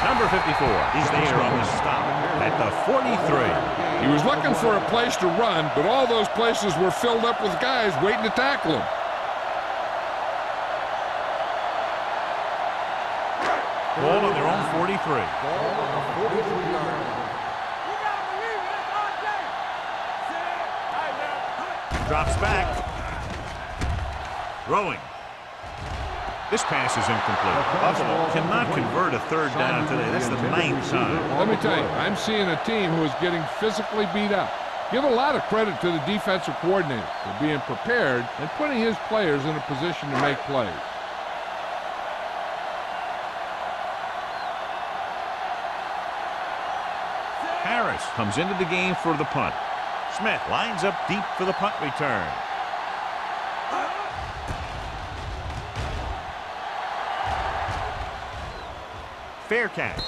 Number 54. He's there on the stop at the 43. He was looking for a place to run, but all those places were filled up with guys waiting to tackle him. Ball on their own 43. Ball on the 43-yard line. Drops back. Throwing. This pass is incomplete. Buffalo cannot convert a third down today. That's the 9th time. Let me tell you, I'm seeing a team who is getting physically beat up. Give a lot of credit to the defensive coordinator for being prepared and putting his players in a position to make plays. Harris comes into the game for the punt. Smith lines up deep for the punt return. Fair catch.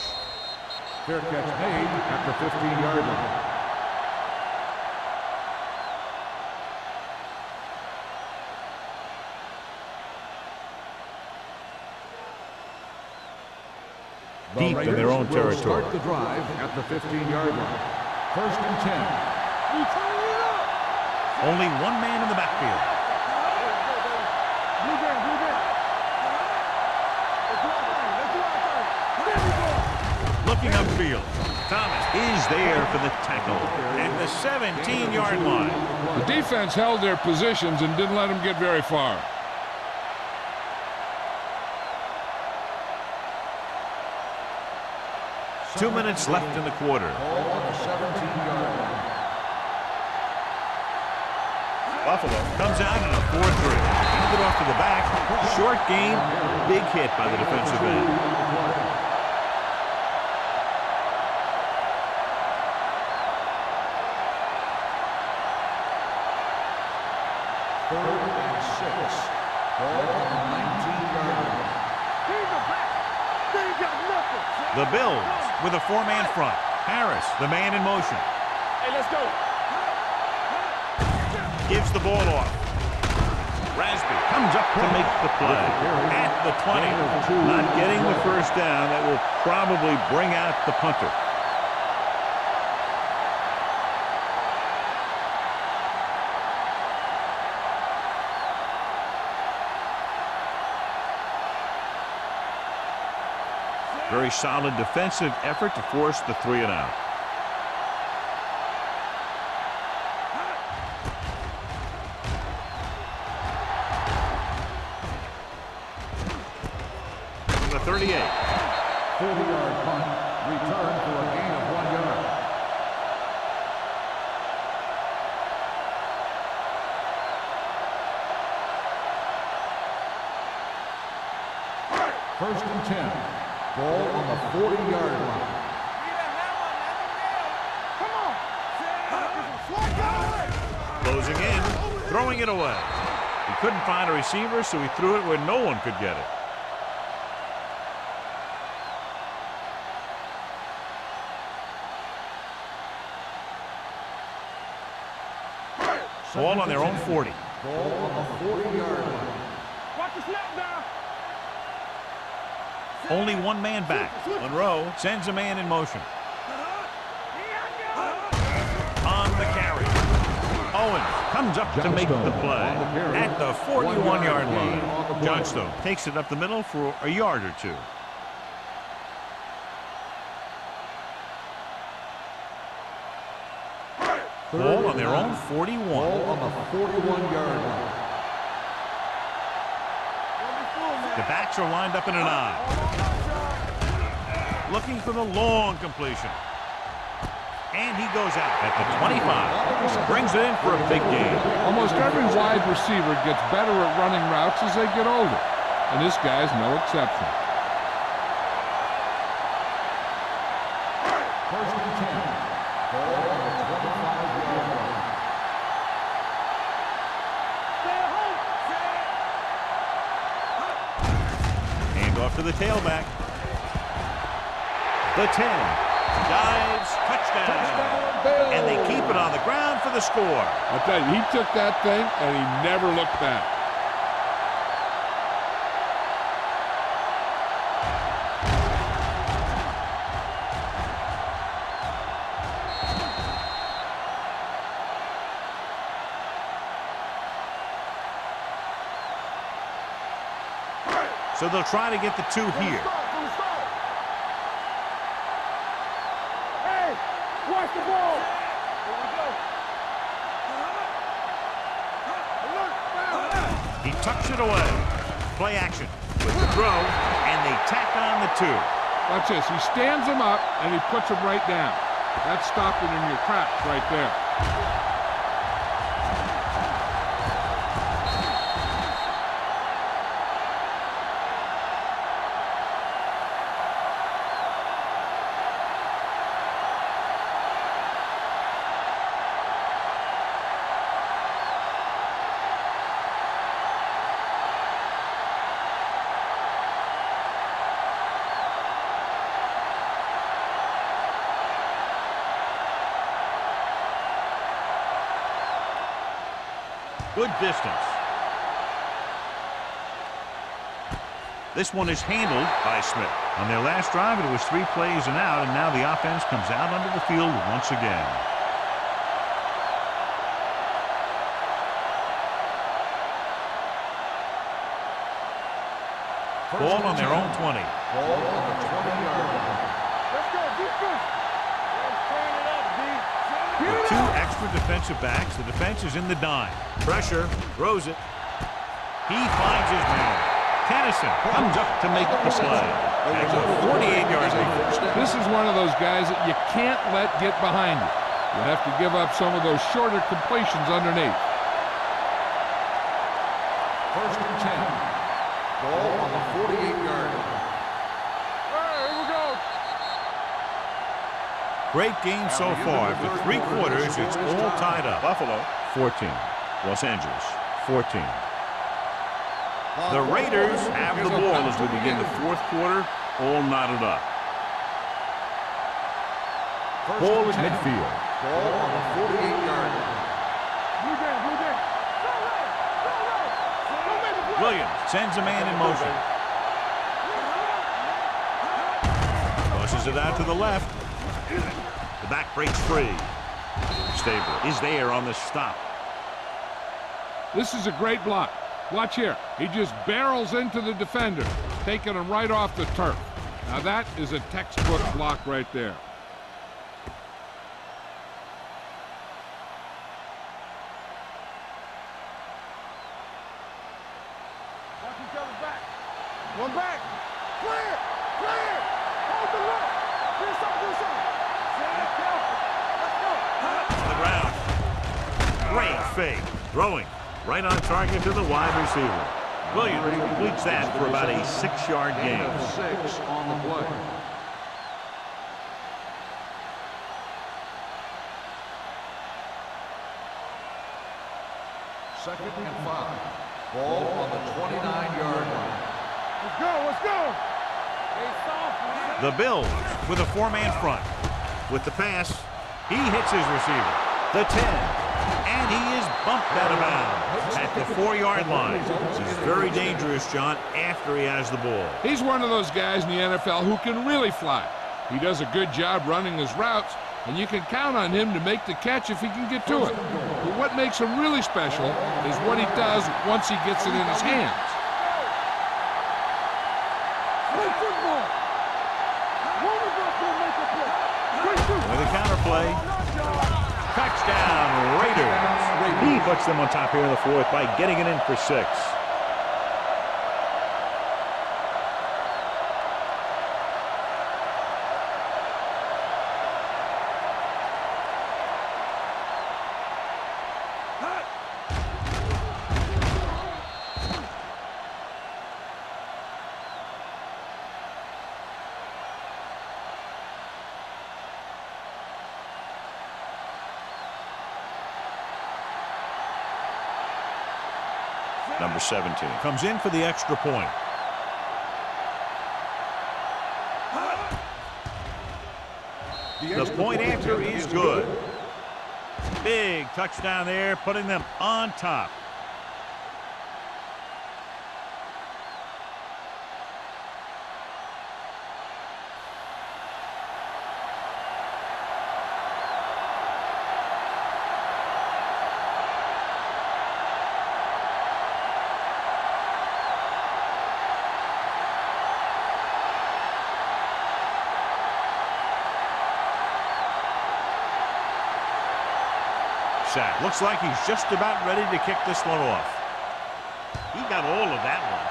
Fair catch made at the 15-yard line. Deep in their own territory. Start the drive at the 15-yard line. 1st and 10. Only one man in the backfield. Looking upfield. Thomas is there for the tackle at the 17-yard line. The defense held their positions and didn't let them get very far. Two minutes left in the quarter. Ball on the 17-yard line. Buffalo comes out in a 4-3. Handed off to the back. Short game. Big hit by the defensive end. Third and 6. Ball on the 19-yard line. The Bills with a 4-man front. Harris, the man in motion. Hey, let's go. Gives the ball off. Rasby comes up to make the play at the 20. Not getting the first down. That will probably bring out the punter. Very solid defensive effort to force the 3-and-out. The 38. 40-yard punt. Return for a gain of 1 yard. First and 10. Ball on the 40-yard line. Closing in, throwing it away. He couldn't find a receiver, so he threw it where no one could get it. Ball on their own 40. Ball on the 40-yard line. Watch the snap down. Only one man back. Monroe sends a man in motion. On the carry. Owens comes up to make the play at the 41-yard line. Johnstone takes it up the middle for a yard or two. Ball on their own 41. Ball on the 41-yard line. The backs are lined up in an I. Looking for the long completion. And he goes out at the 25. Brings it in for a big gain. Almost every wide receiver gets better at running routes as they get older. And this guy's no exception. First and 10. Ball on the 25-yard line. Hand off to the tailback. The 10. Dives. Touchdown. And they keep it on the ground for the score. I tell you, he took that thing and he never looked back. So they'll try to get the 2 here. Hey, watch the ball. Here we go. He tucks it away. Play action with the throw, and they tack on the 2. Watch this. He stands him up and he puts him right down. That's stopping in your tracks right there. Good distance. This one is handled by Smith. On their last drive, it was 3 plays and out, and now the offense comes out onto the field once again. Ball on their own 20. Ball on the 20-yard line. Let's go, defense. Let's turn it up, D. With 2 extra defensive backs, the defense is in the dime. Pressure, throws it. He finds his man. Tennyson comes up to make the play. At the 48-yard line. This is one of those guys that you can't let get behind you. You have to give up some of those shorter completions underneath. First and 10. Ball on the 48-yard line. All right, here we go. Great game so far. For 3 quarters, it's all tied up. Buffalo 14. Los Angeles 14. The Raiders have the ball as we begin the 4th quarter, all knotted up. Ball at midfield. Ball on the 48-yard line. Blue game, blue game. Go, go, make the play. Williams sends a man in motion. Tosses it out to the left. The back breaks free. Stabler is there on the stop. This is a great block. Watch here. He just barrels into the defender, taking him right off the turf. Now that is a textbook block right there. Watch each other back. One back. Clear, clear. Hold the look. Do something. Let's go. To the ground. Great fake. Throwing. Right on target to the wide receiver. Williams completes that for about a 6-yard gain. Gain of 6 on the play. Second and 5. Ball on the 29-yard line. Let's go, let's go. The Bills with a four-man front. With the pass, he hits his receiver. The 10, and he is bumped out of bounds at the 4-yard line. He's very dangerous, John, after he has the ball. He's one of those guys in the NFL who can really fly. He does a good job running his routes, and you can count on him to make the catch if he can get to it. But what makes him really special is what he does once he gets it in his hands. With a counter play. Touchdown, Raiders. He puts them on top here in the fourth by getting it in for 6. Number 17 comes in for the extra point. The point after is good. Big touchdown there, putting them on top. Looks like he's just about ready to kick this one off. He got all of that one.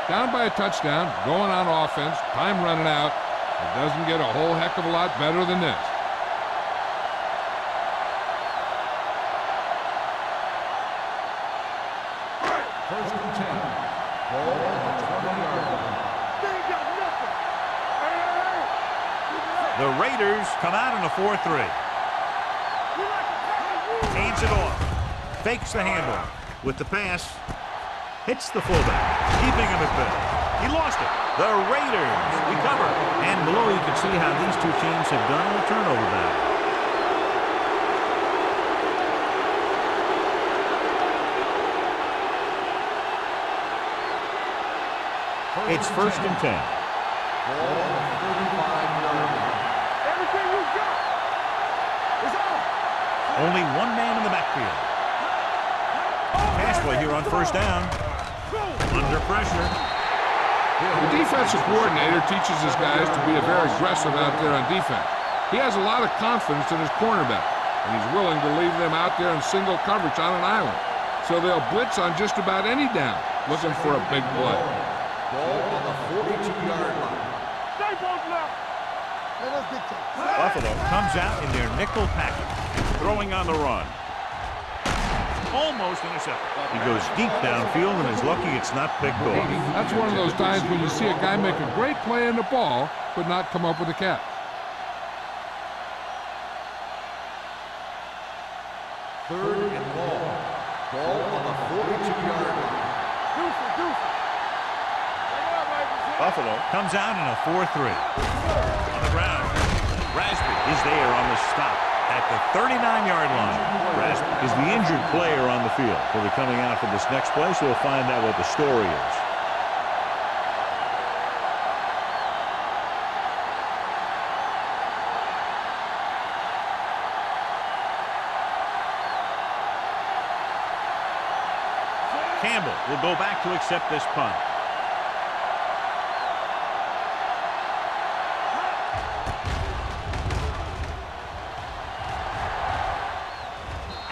Down by a touchdown, going on offense, time running out. It doesn't get a whole heck of a lot better than this. First and 10. Ball on the 20-yard line. The Raiders come out in a 4-3. Hands it off. Fakes the handle. With the pass, hits the fullback, keeping him at bay. He lost it. The Raiders recover. And below you can see how these two teams have done in the turnover battle. It's first and 10. Ball on the 35-yard line. Only one man in the backfield. Pass play here on first down. Under pressure. The defensive coordinator teaches his guys to be very aggressive out there on defense. He has a lot of confidence in his cornerback, and he's willing to leave them out there in single coverage on an island. So they'll blitz on just about any down, looking for a big play. Ball on the 42-yard line. Buffalo comes out in their nickel package, throwing on the run. Almost intercepted. He goes deep downfield and is lucky it's not picked off. That's one of those times when you see a guy make a great play in the ball, but not come up with a catch. Third and long. Ball on the 42-yard line. Buffalo comes out in a 4-3. On the ground, Raspberry is there on the stop at the 39-yard line. Raspberry is the injured player on the field. He'll be coming out for this next play, so we'll find out what the story is. Campbell will go back to accept this punt.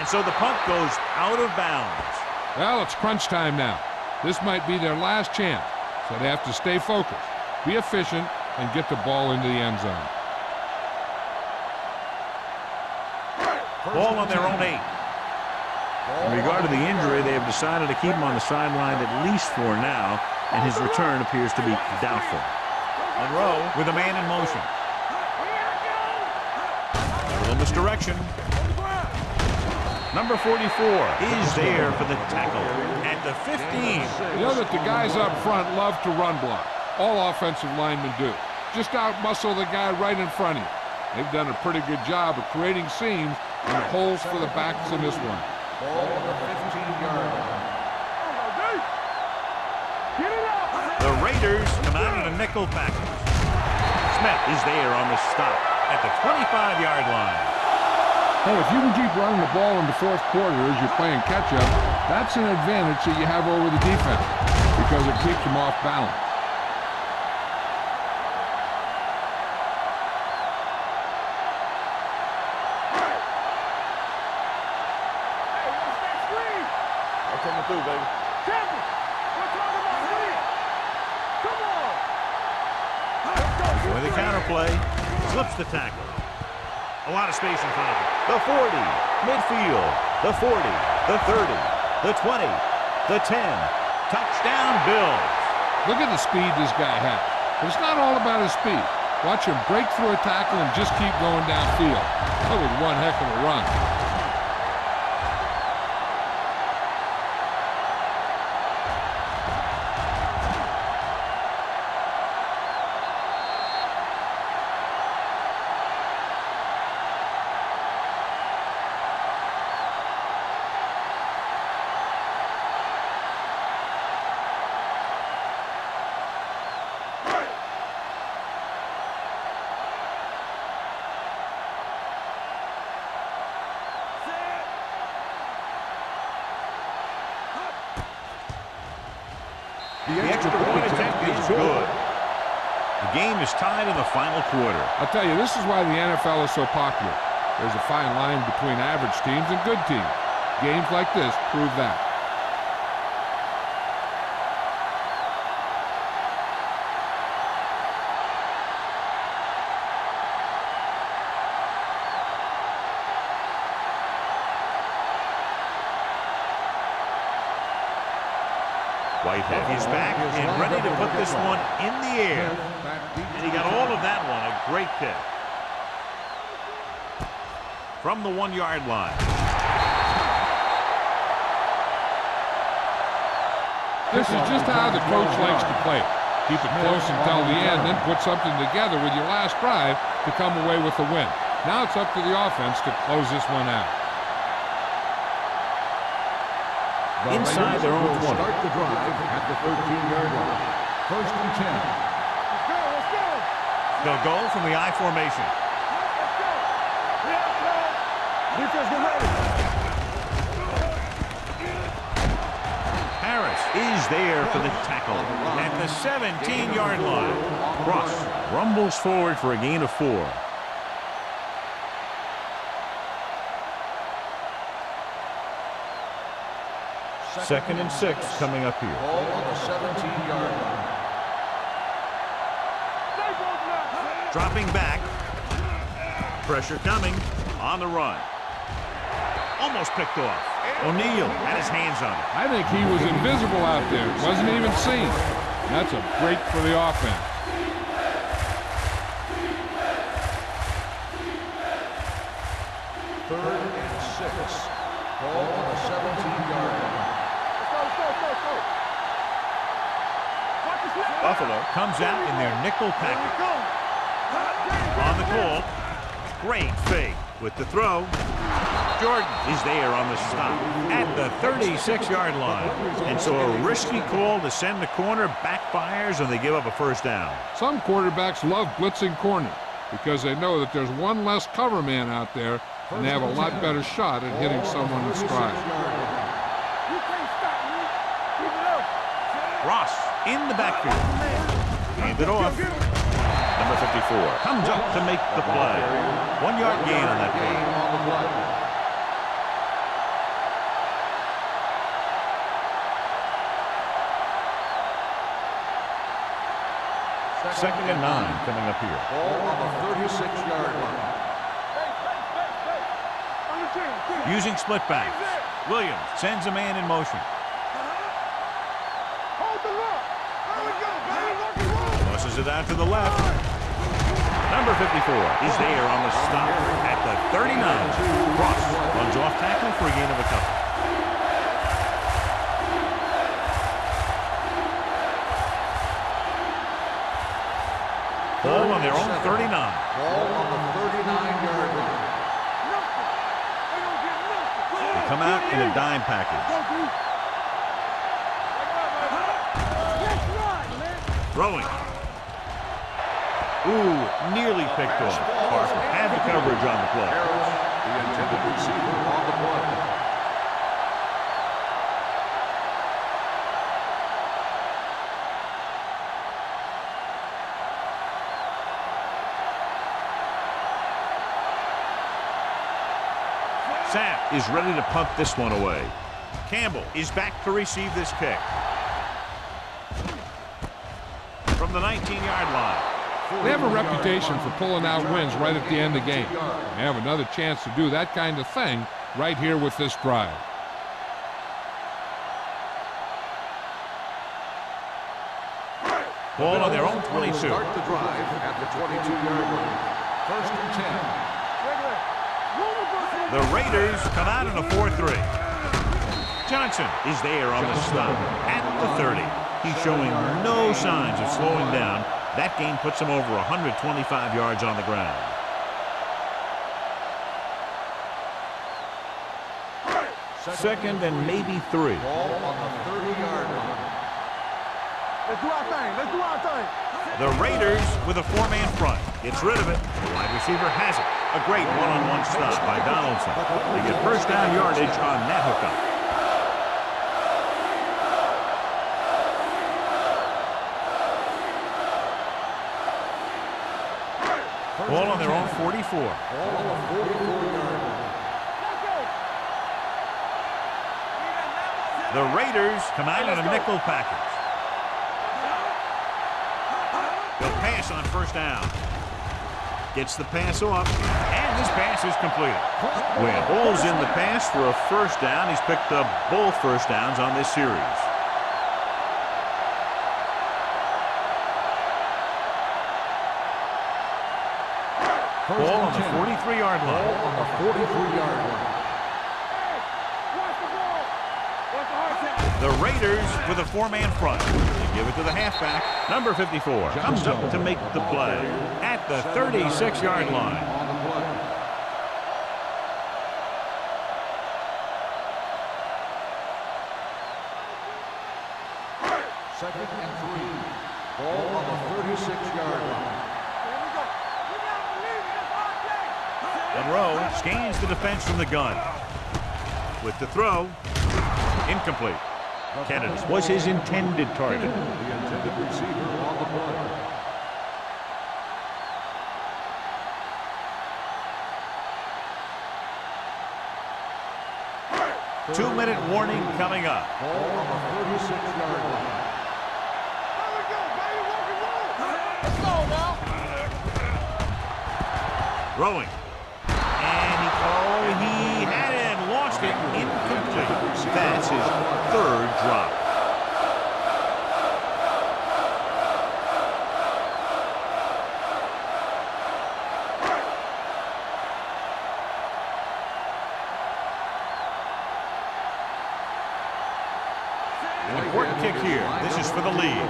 So the punt goes out of bounds. Well, it's crunch time now. This might be their last chance, so they have to stay focused, be efficient, and get the ball into the end zone. Ball on their own 8. In regard to the injury, they have decided to keep him on the sideline at least for now, and his return appears to be doubtful. Monroe with a man in motion. A little misdirection. Number 44 is there for the tackle at the 15. You know that the guys up front love to run block. All offensive linemen do. Just out-muscle the guy right in front of you. They've done a pretty good job of creating seams and holes for the backs in this one. Ball on the 15-yard line. Get it out. The Raiders come out in a nickel package. Smith is there on the stop at the 25-yard line. Hey, if you can keep running the ball in the fourth quarter as you're playing catch-up, that's an advantage that you have over the defense because it keeps them off balance. Coming through, baby. Champion! We're talking about me! Come on! With the counterplay, slips the tackle. A lot of space in front of him. The 40, midfield, the 40, the 30, the 20, the 10. Touchdown, Bills. Look at the speed this guy has. But it's not all about his speed. Watch him break through a tackle and just keep going downfield. That was one heck of a run. The extra point attempt is good. The game is tied in the final quarter. I'll tell you, this is why the NFL is so popular. There's a fine line between average teams and good teams. Games like this prove that. Whitehead is back and ready to put this one in the air. And he got all of that one. A great kick. From the 1-yard line. This is just how the coach likes to play it. Keep it close until the end, then put something together with your last drive to come away with the win. Now it's up to the offense to close this one out. Inside their own 20. Start the drive at the 13-yard line. First and 10. Let's go, let's go! They'll go from the I formation. Let's go! Defense, get ready! Harris is there for the tackle at the 17-yard line. Cross rumbles forward for a gain of 4. Second and 6 coming up here. Ball on the 17-yard line. Dropping back. Pressure coming on the run. Almost picked off. O'Neal had his hands on it. I think he was invisible out there. Wasn't even seen. That's a break for the offense. Third and 6. Ball on the 17-yard line. Buffalo comes out in their nickel package. On the call. Great fake with the throw. Jordan is there on the stop at the 36-yard line. And so a risky call to send the corner backfires and they give up a first down. Some quarterbacks love blitzing corner because they know that there's one less cover man out there and they have a lot better shot at hitting someone in stride. You can't stop me. Keep it up. Ross in the backfield. Hand it off. Number 54 comes up to make the play. 1-yard gain on that play. On the play. Second and 9 coming up here. Ball on the 36-yard line. Using split backs. Williams sends a man in motion. Hold the lock. There we go, baby. Tosses it out to the left. Number 54 is there on the stop at the 39. Cross runs off tackle for a gain of a couple. Ball on their own 39. Ball on the 39-yard line. They come out in a dime package. Throwing. Ooh, nearly picked off. Parker had the coverage on the play. The intended receiver on the play. Sapp is ready to punt this one away. Campbell is back to receive this kick. From the 19-yard line. They have a reputation for pulling out wins right at the end of the game. They have another chance to do that kind of thing right here with this drive. Ball on their own 22. Start the drive at the 22-yard line. First and 10. The Raiders come out in a 4-3. Johnson is there on the stop at the 30. He's showing no signs of slowing down. That gain puts him over 125 yards on the ground. Second and maybe 3. Ball on the 30-yard line. Let's do our thing. Let's do our thing. The Raiders with a 4-man front. Gets rid of it. The wide receiver has it. A great one-on-one stop by Donaldson. They get first down yardage on that hookup. Ball on their own 44. Ball on the 44-yard line. The Raiders come out in a nickel package. They'll pass on first down. Gets the pass off, and this pass is completed. With holes in the pass for a first down, he's picked up both first downs on this series. Ball on the 43-yard line. Ball on the 43-yard line. The Raiders with a 4-man front. They give it to the halfback. Number 54 comes up to make the play at the 36-yard line. On the play. Second and 3. Ball on the 36-yard line. Monroe scans the defense from the gun. With the throw, incomplete. Kennedy was his intended target. The intended receiver on the play. Two-minute warning coming up. Ball on the 36-yard line. Throwing. And he had it and lost it. Incomplete. That's his third drop. An important kick here. This is for the lead.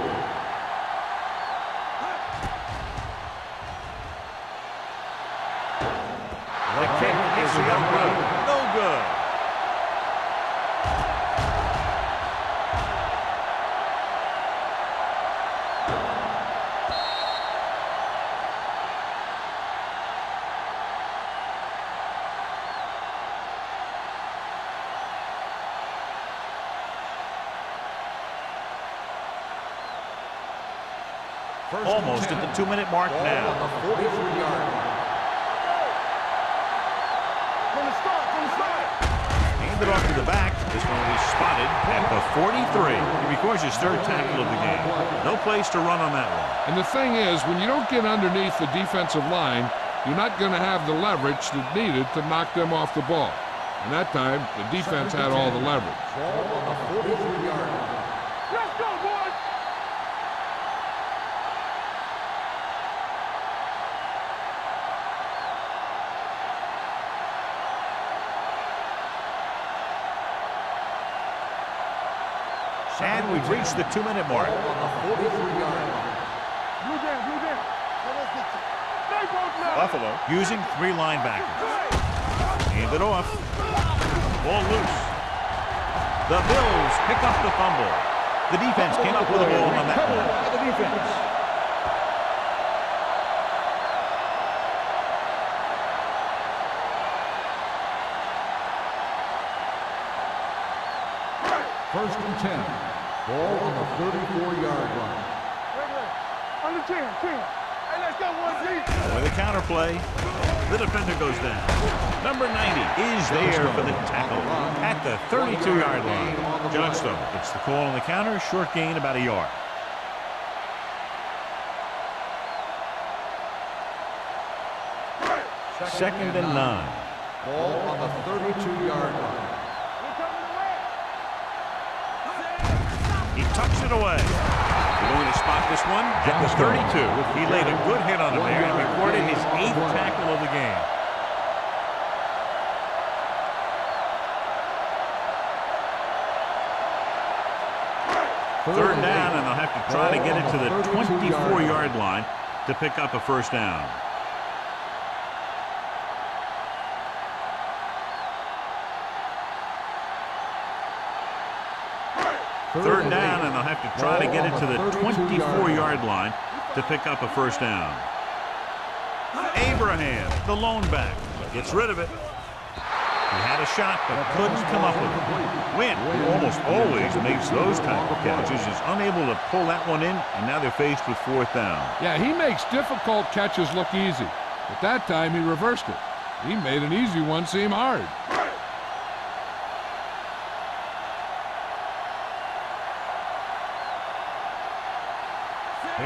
The kick is no good. No good. Almost at the 2-minute mark now. On the 43-yard line. Hand it off to the back. This one will be spotted at the 43. He records his third tackle of the game. No place to run on that one. And the thing is, when you don't get underneath the defensive line, you're not going to have the leverage that's needed to knock them off the ball. And that time, the defense had all the leverage. Ball on the 43-yard line. Let's go, boys! And we've reached the 2-minute mark. Ball on the 43-yard line. Blue down, blue down. They both know. Buffalo using 3 linebackers. Hand it off. Ball loose. The Bills pick up the fumble. The defense came up with a ball on that one. The defense. First and 10. Ball on the 34-yard line. Under 10, 10. Hey, let's go, 1G. With a counter play, the defender goes down. Number 90 is there for the tackle at the 32-yard line. Johnstone gets the call on the counter, short gain about a yard. Second and 9. Ball on the 32-yard line. He tucks it away. We're going to spot this one at the 32. He laid a good hit on him there and recorded his 8th tackle of the game. Third down, and they'll have to try to get it to the 24-yard line to pick up a first down. Third down, and they'll have to try to get it to the 24-yard line to pick up a first down. Abraham, the lone back, gets rid of it. He had a shot, but couldn't come up with it. Wynn, who almost always makes those type of catches, is unable to pull that one in, and now they're faced with 4th down. Yeah, he makes difficult catches look easy. But that time he reversed it. He made an easy one seem hard.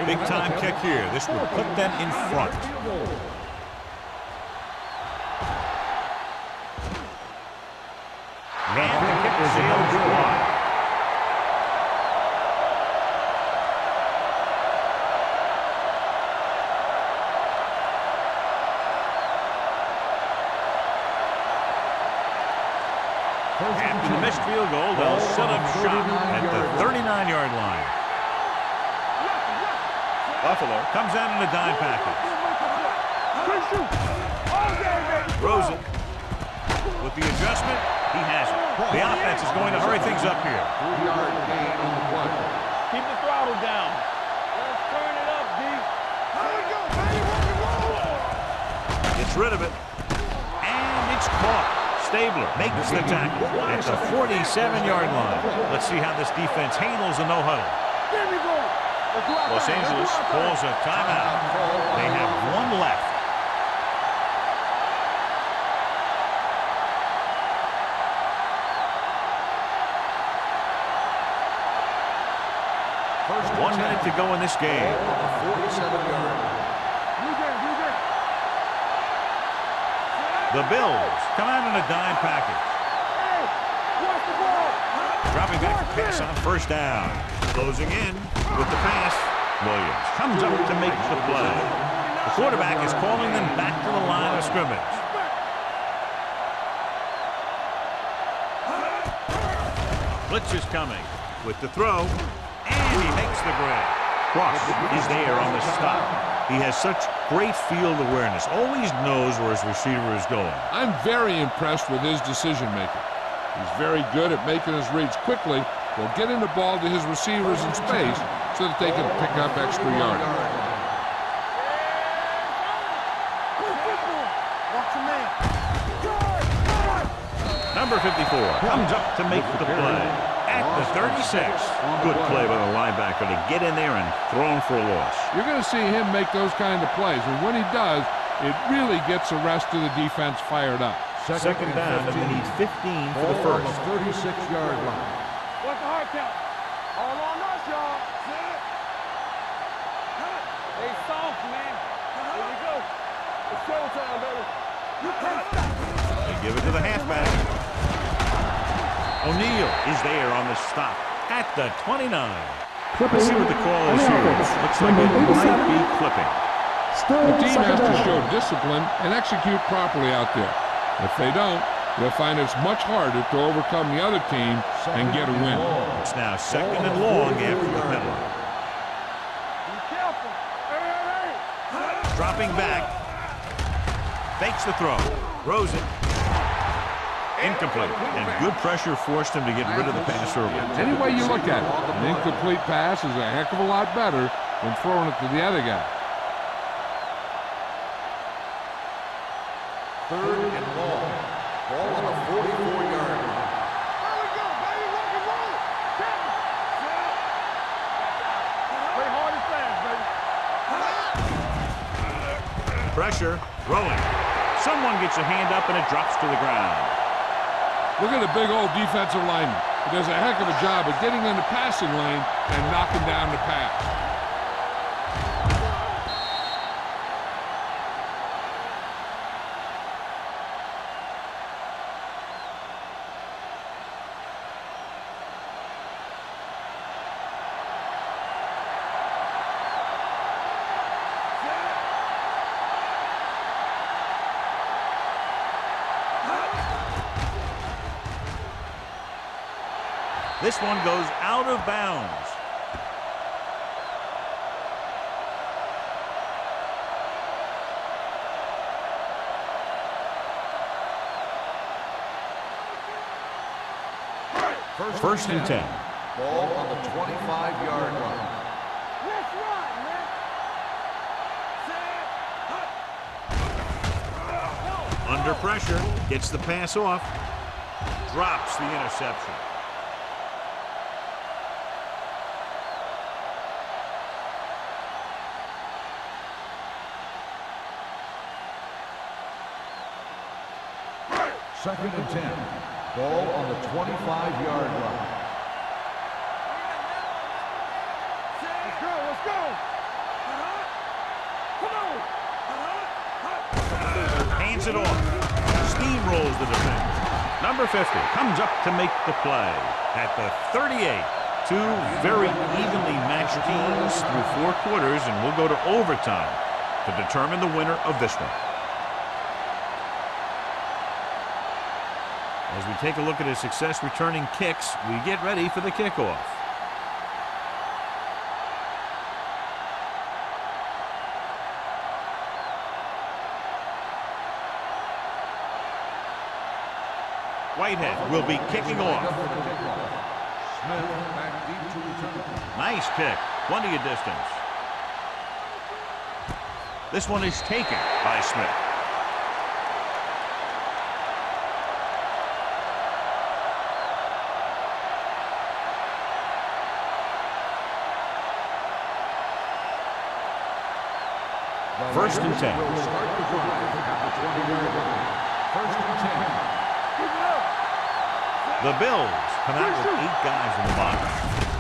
Big time kick here. This would put them in front. And the kick sails wide. After the missed field goal, they'll set up shop at the 39-yard line. Buffalo comes out in a dime package. Rosen with the adjustment. He has it. The offense is going to hurry things up here. 3-yard gain on the play. Keep the throttle down. Let's turn it up, D. Here we go, baby. Gets rid of it. And it's caught. Stabler makes the tackle at the 47-yard line. Let's see how this defense handles a no-huddle. There we go. Los Angeles calls a timeout. They have 1 left. First 1 minute to go in this game. on the 47-yard line. The Bills come out in a dime package. Hey, watch the ball. Dropping back to pass on first down. Closing in with the pass. Williams comes up to make the play. The quarterback is calling them back to the line of scrimmage. Blitz is coming with the throw, and he makes the grab. Cross is there on the stop. He has such great field awareness, always knows where his receiver is going. I'm very impressed with his decision-making. He's very good at making his reads quickly. He'll get in the ball to his receivers in space so that they can pick up extra yardage. Number 54 comes up to make the play at the 36. Good play by the linebacker to get in there and throw him for a loss. You're going to see him make those kind of plays, and when he does, it really gets the rest of the defense fired up. Second down, and they need 15 for the Ball on first. the 36-yard line. What's the hard count? All on us, y'all. Hey, soft, man. Here we go. It's showtime, baby. You can't stop. They give it to the halfback. O'Neal is there on the stop at the 29. Let's see what the call is here. Looks like it might be clipping. The team has to show discipline and execute properly out there. If they don't, they'll find it's much harder to overcome the other team and get a win. It's now 2nd and long after the penalty. Be careful. Hey. Dropping back. Fakes the throw. Throws it. Incomplete. And good pressure forced him to get rid of the pass early. Any way you look at it, an incomplete pass is a heck of a lot better than throwing it to the other guy. 3rd and long. Ball on the 44-yard line. There we go, baby. Rock and roll. Play hard and fast, baby. Pressure. Throwing. Someone gets a hand up and it drops to the ground. Look at the big old defensive lineman. He does a heck of a job of getting in the passing lane and knocking down the pass. This one goes out of bounds. First and 10. Ball on the 25-yard line. Let's run, man. Under pressure. Gets the pass off. Drops the interception. Second and 10. Ball on the 25-yard line. Let's go, let's go. Come on. Hands it off. Steamrolls the defense. Number 50 comes up to make the play. At the 38. Two very evenly matched teams through 4 quarters, and we'll go to overtime to determine the winner of this one. As we take a look at his success returning kicks, we get ready for the kickoff. Whitehead will be kicking off. Smith back deep to return. Nice kick, plenty of distance. This one is taken by Smith. First and 10. Start the drive at the 20-yard line. First and 10. The Bills come out with 8 guys in the box.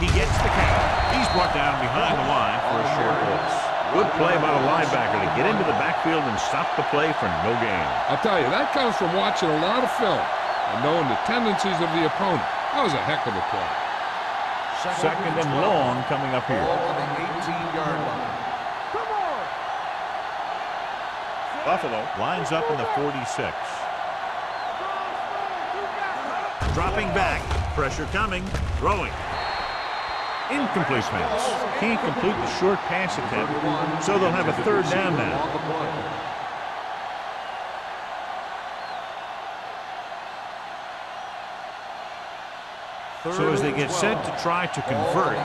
He gets the count. He's brought down behind the line for a short loss. Good play by the linebacker to get into the backfield and stop the play for no gain. I'll tell you, that comes from watching a lot of film and knowing the tendencies of the opponent. That was a heck of a play. Second and long coming up here. Ball on the 18-yard line. Buffalo lines up in the 46. Dropping back. Pressure coming. Throwing. Incomplete pass. Can't complete the short pass attempt, so they'll have a 3rd down now. So as they get set to try to convert,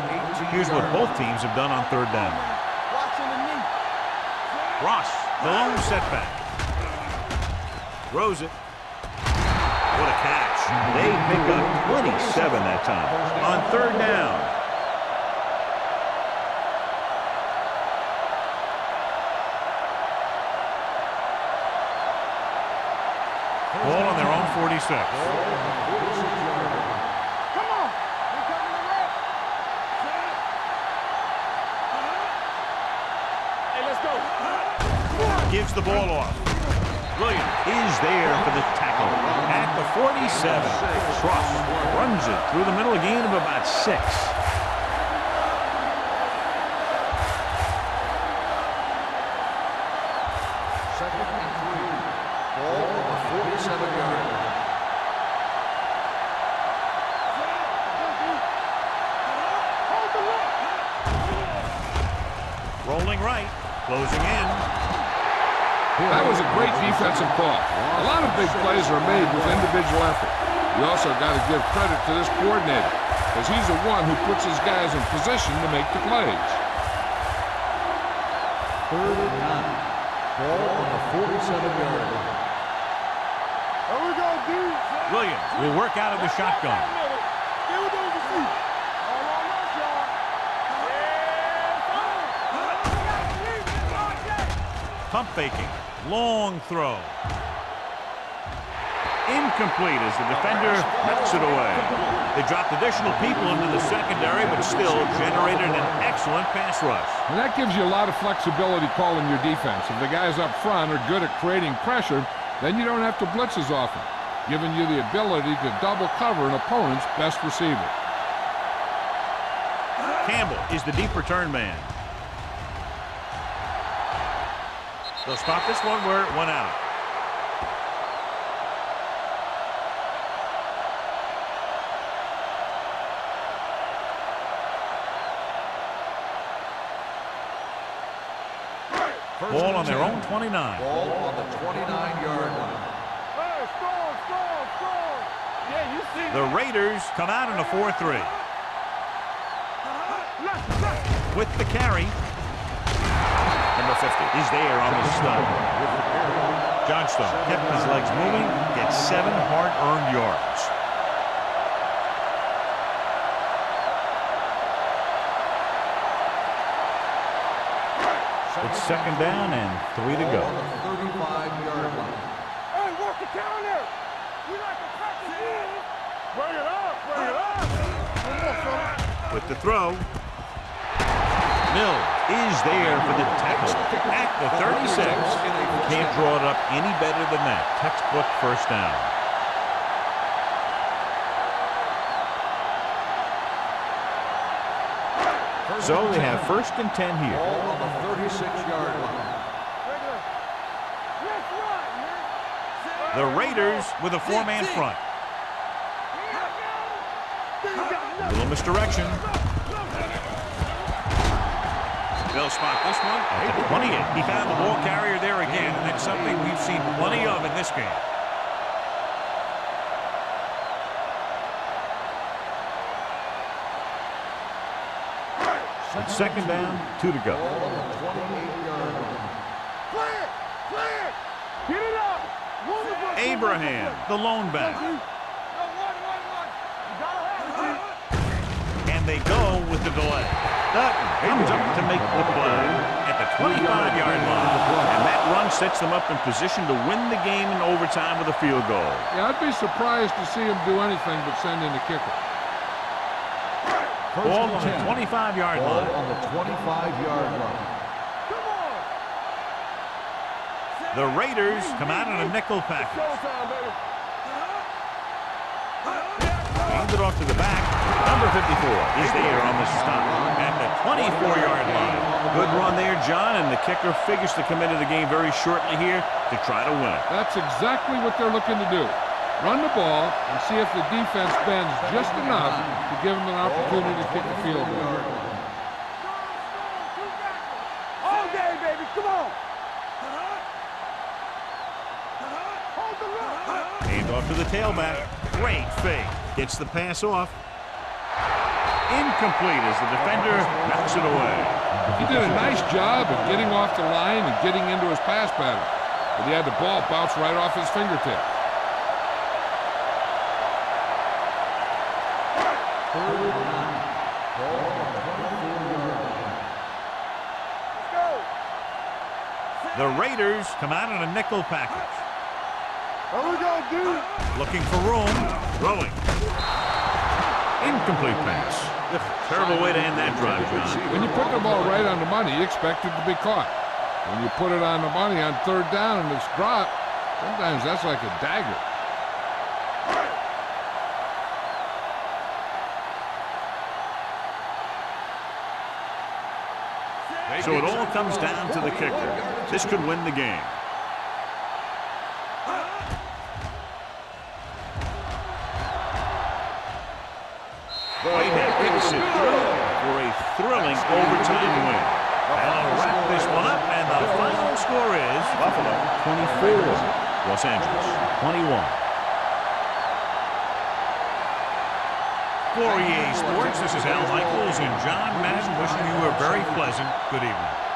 here's what both teams have done on 3rd down. Ross, the lone setback. Throws it. What a catch. They pick up 27 that time. On 3rd down. Ball on their own 46. Come on. They're coming to red. Hey, let's go. Gives the ball off. Williams is there for the tackle at the 47. Cross runs it through the middle, a gain of about 6. Second and 3. Ball on the 47-yard line. Closing in. That was a great defensive call. A lot of big plays are made with individual effort. You also got to give credit to this coordinator, because he's the one who puts his guys in position to make the plays. 3rd and 9. Ball on the 47-yard line. There we go, D. Williams will work out of the shotgun. Get with those receivers. All on us, y'all. Pump faking. Long throw. Incomplete as the defender knocks it away. They dropped additional people into the secondary, but still generated an excellent pass rush. And that gives you a lot of flexibility calling your defense. If the guys up front are good at creating pressure, then you don't have to blitz as often, giving you the ability to double cover an opponent's best receiver. Campbell is the deep return man. They'll stop this one where it went out. Ball on their own 29. Ball on the 29-yard line. Hey, strong. Yeah, you see The Raiders come out in a 4-3. With the carry. Number 50 is there on the stop. Johnstone kept his legs moving, gets 7 hard-earned yards. It's 2nd down and 3 to go. 35-yard line. Hey, work the counter. We like to practice it. Bring it up. Come on, fella. With the throw. Mill is there for the tackle at the 36. Can't draw it up any better than that. Textbook first down. So they have 1st and 10 here. Ball on the 36-yard line. Let's run, man. The Raiders with a 4-man front. A little misdirection. They'll spot this one at the 28. He found the ball carrier there again, and that's something we've seen plenty of in this game. It's 2nd down, 2 to go. Ball on the 28-yard line. Clear. Get it up. Abraham, the lone back. And they go with the delay. Dutton comes up to make the play at the 25-yard line. And that run sets them up in position to win the game in overtime with a field goal. Yeah, I'd be surprised to see him do anything but send in a kicker. Ball on the 25-yard Ball line. on the 25-yard line. The Raiders come out in a nickel package. Hands it off to the back. Number 54 is there on the stop at the 24-yard line. Good run there, John, and the kicker figures to come into the game very shortly here to try to win it. That's exactly what they're looking to do. Run the ball and see if the defense bends just enough to give them an opportunity to kick the field goal. All day, baby. Come on. Hold the run. Hand off to the tailback. Great fake. Gets the pass off. Incomplete as the defender knocks it away. He did a nice job of getting off the line and getting into his pass pattern, but he had the ball bounce right off his fingertips. 3rd and 9. Ball on the 24-yard line. Let's go. The Raiders come out in a nickel package. There we go, dude. Looking for room. Throwing. Incomplete pass. Terrible way to end that drive, John. When you put the ball right on the money, you expect it to be caught. When you put it on the money on 3rd down and it's dropped, sometimes that's like a dagger. So it all comes down to the kicker. This could win the game. Whitehead gets it through for a thrilling overtime win. They'll wrap this one up, and the final score is Buffalo 24, Los Angeles 21. For EA Sports, this is Al Michaels and John Madden wishing you a very pleasant good evening.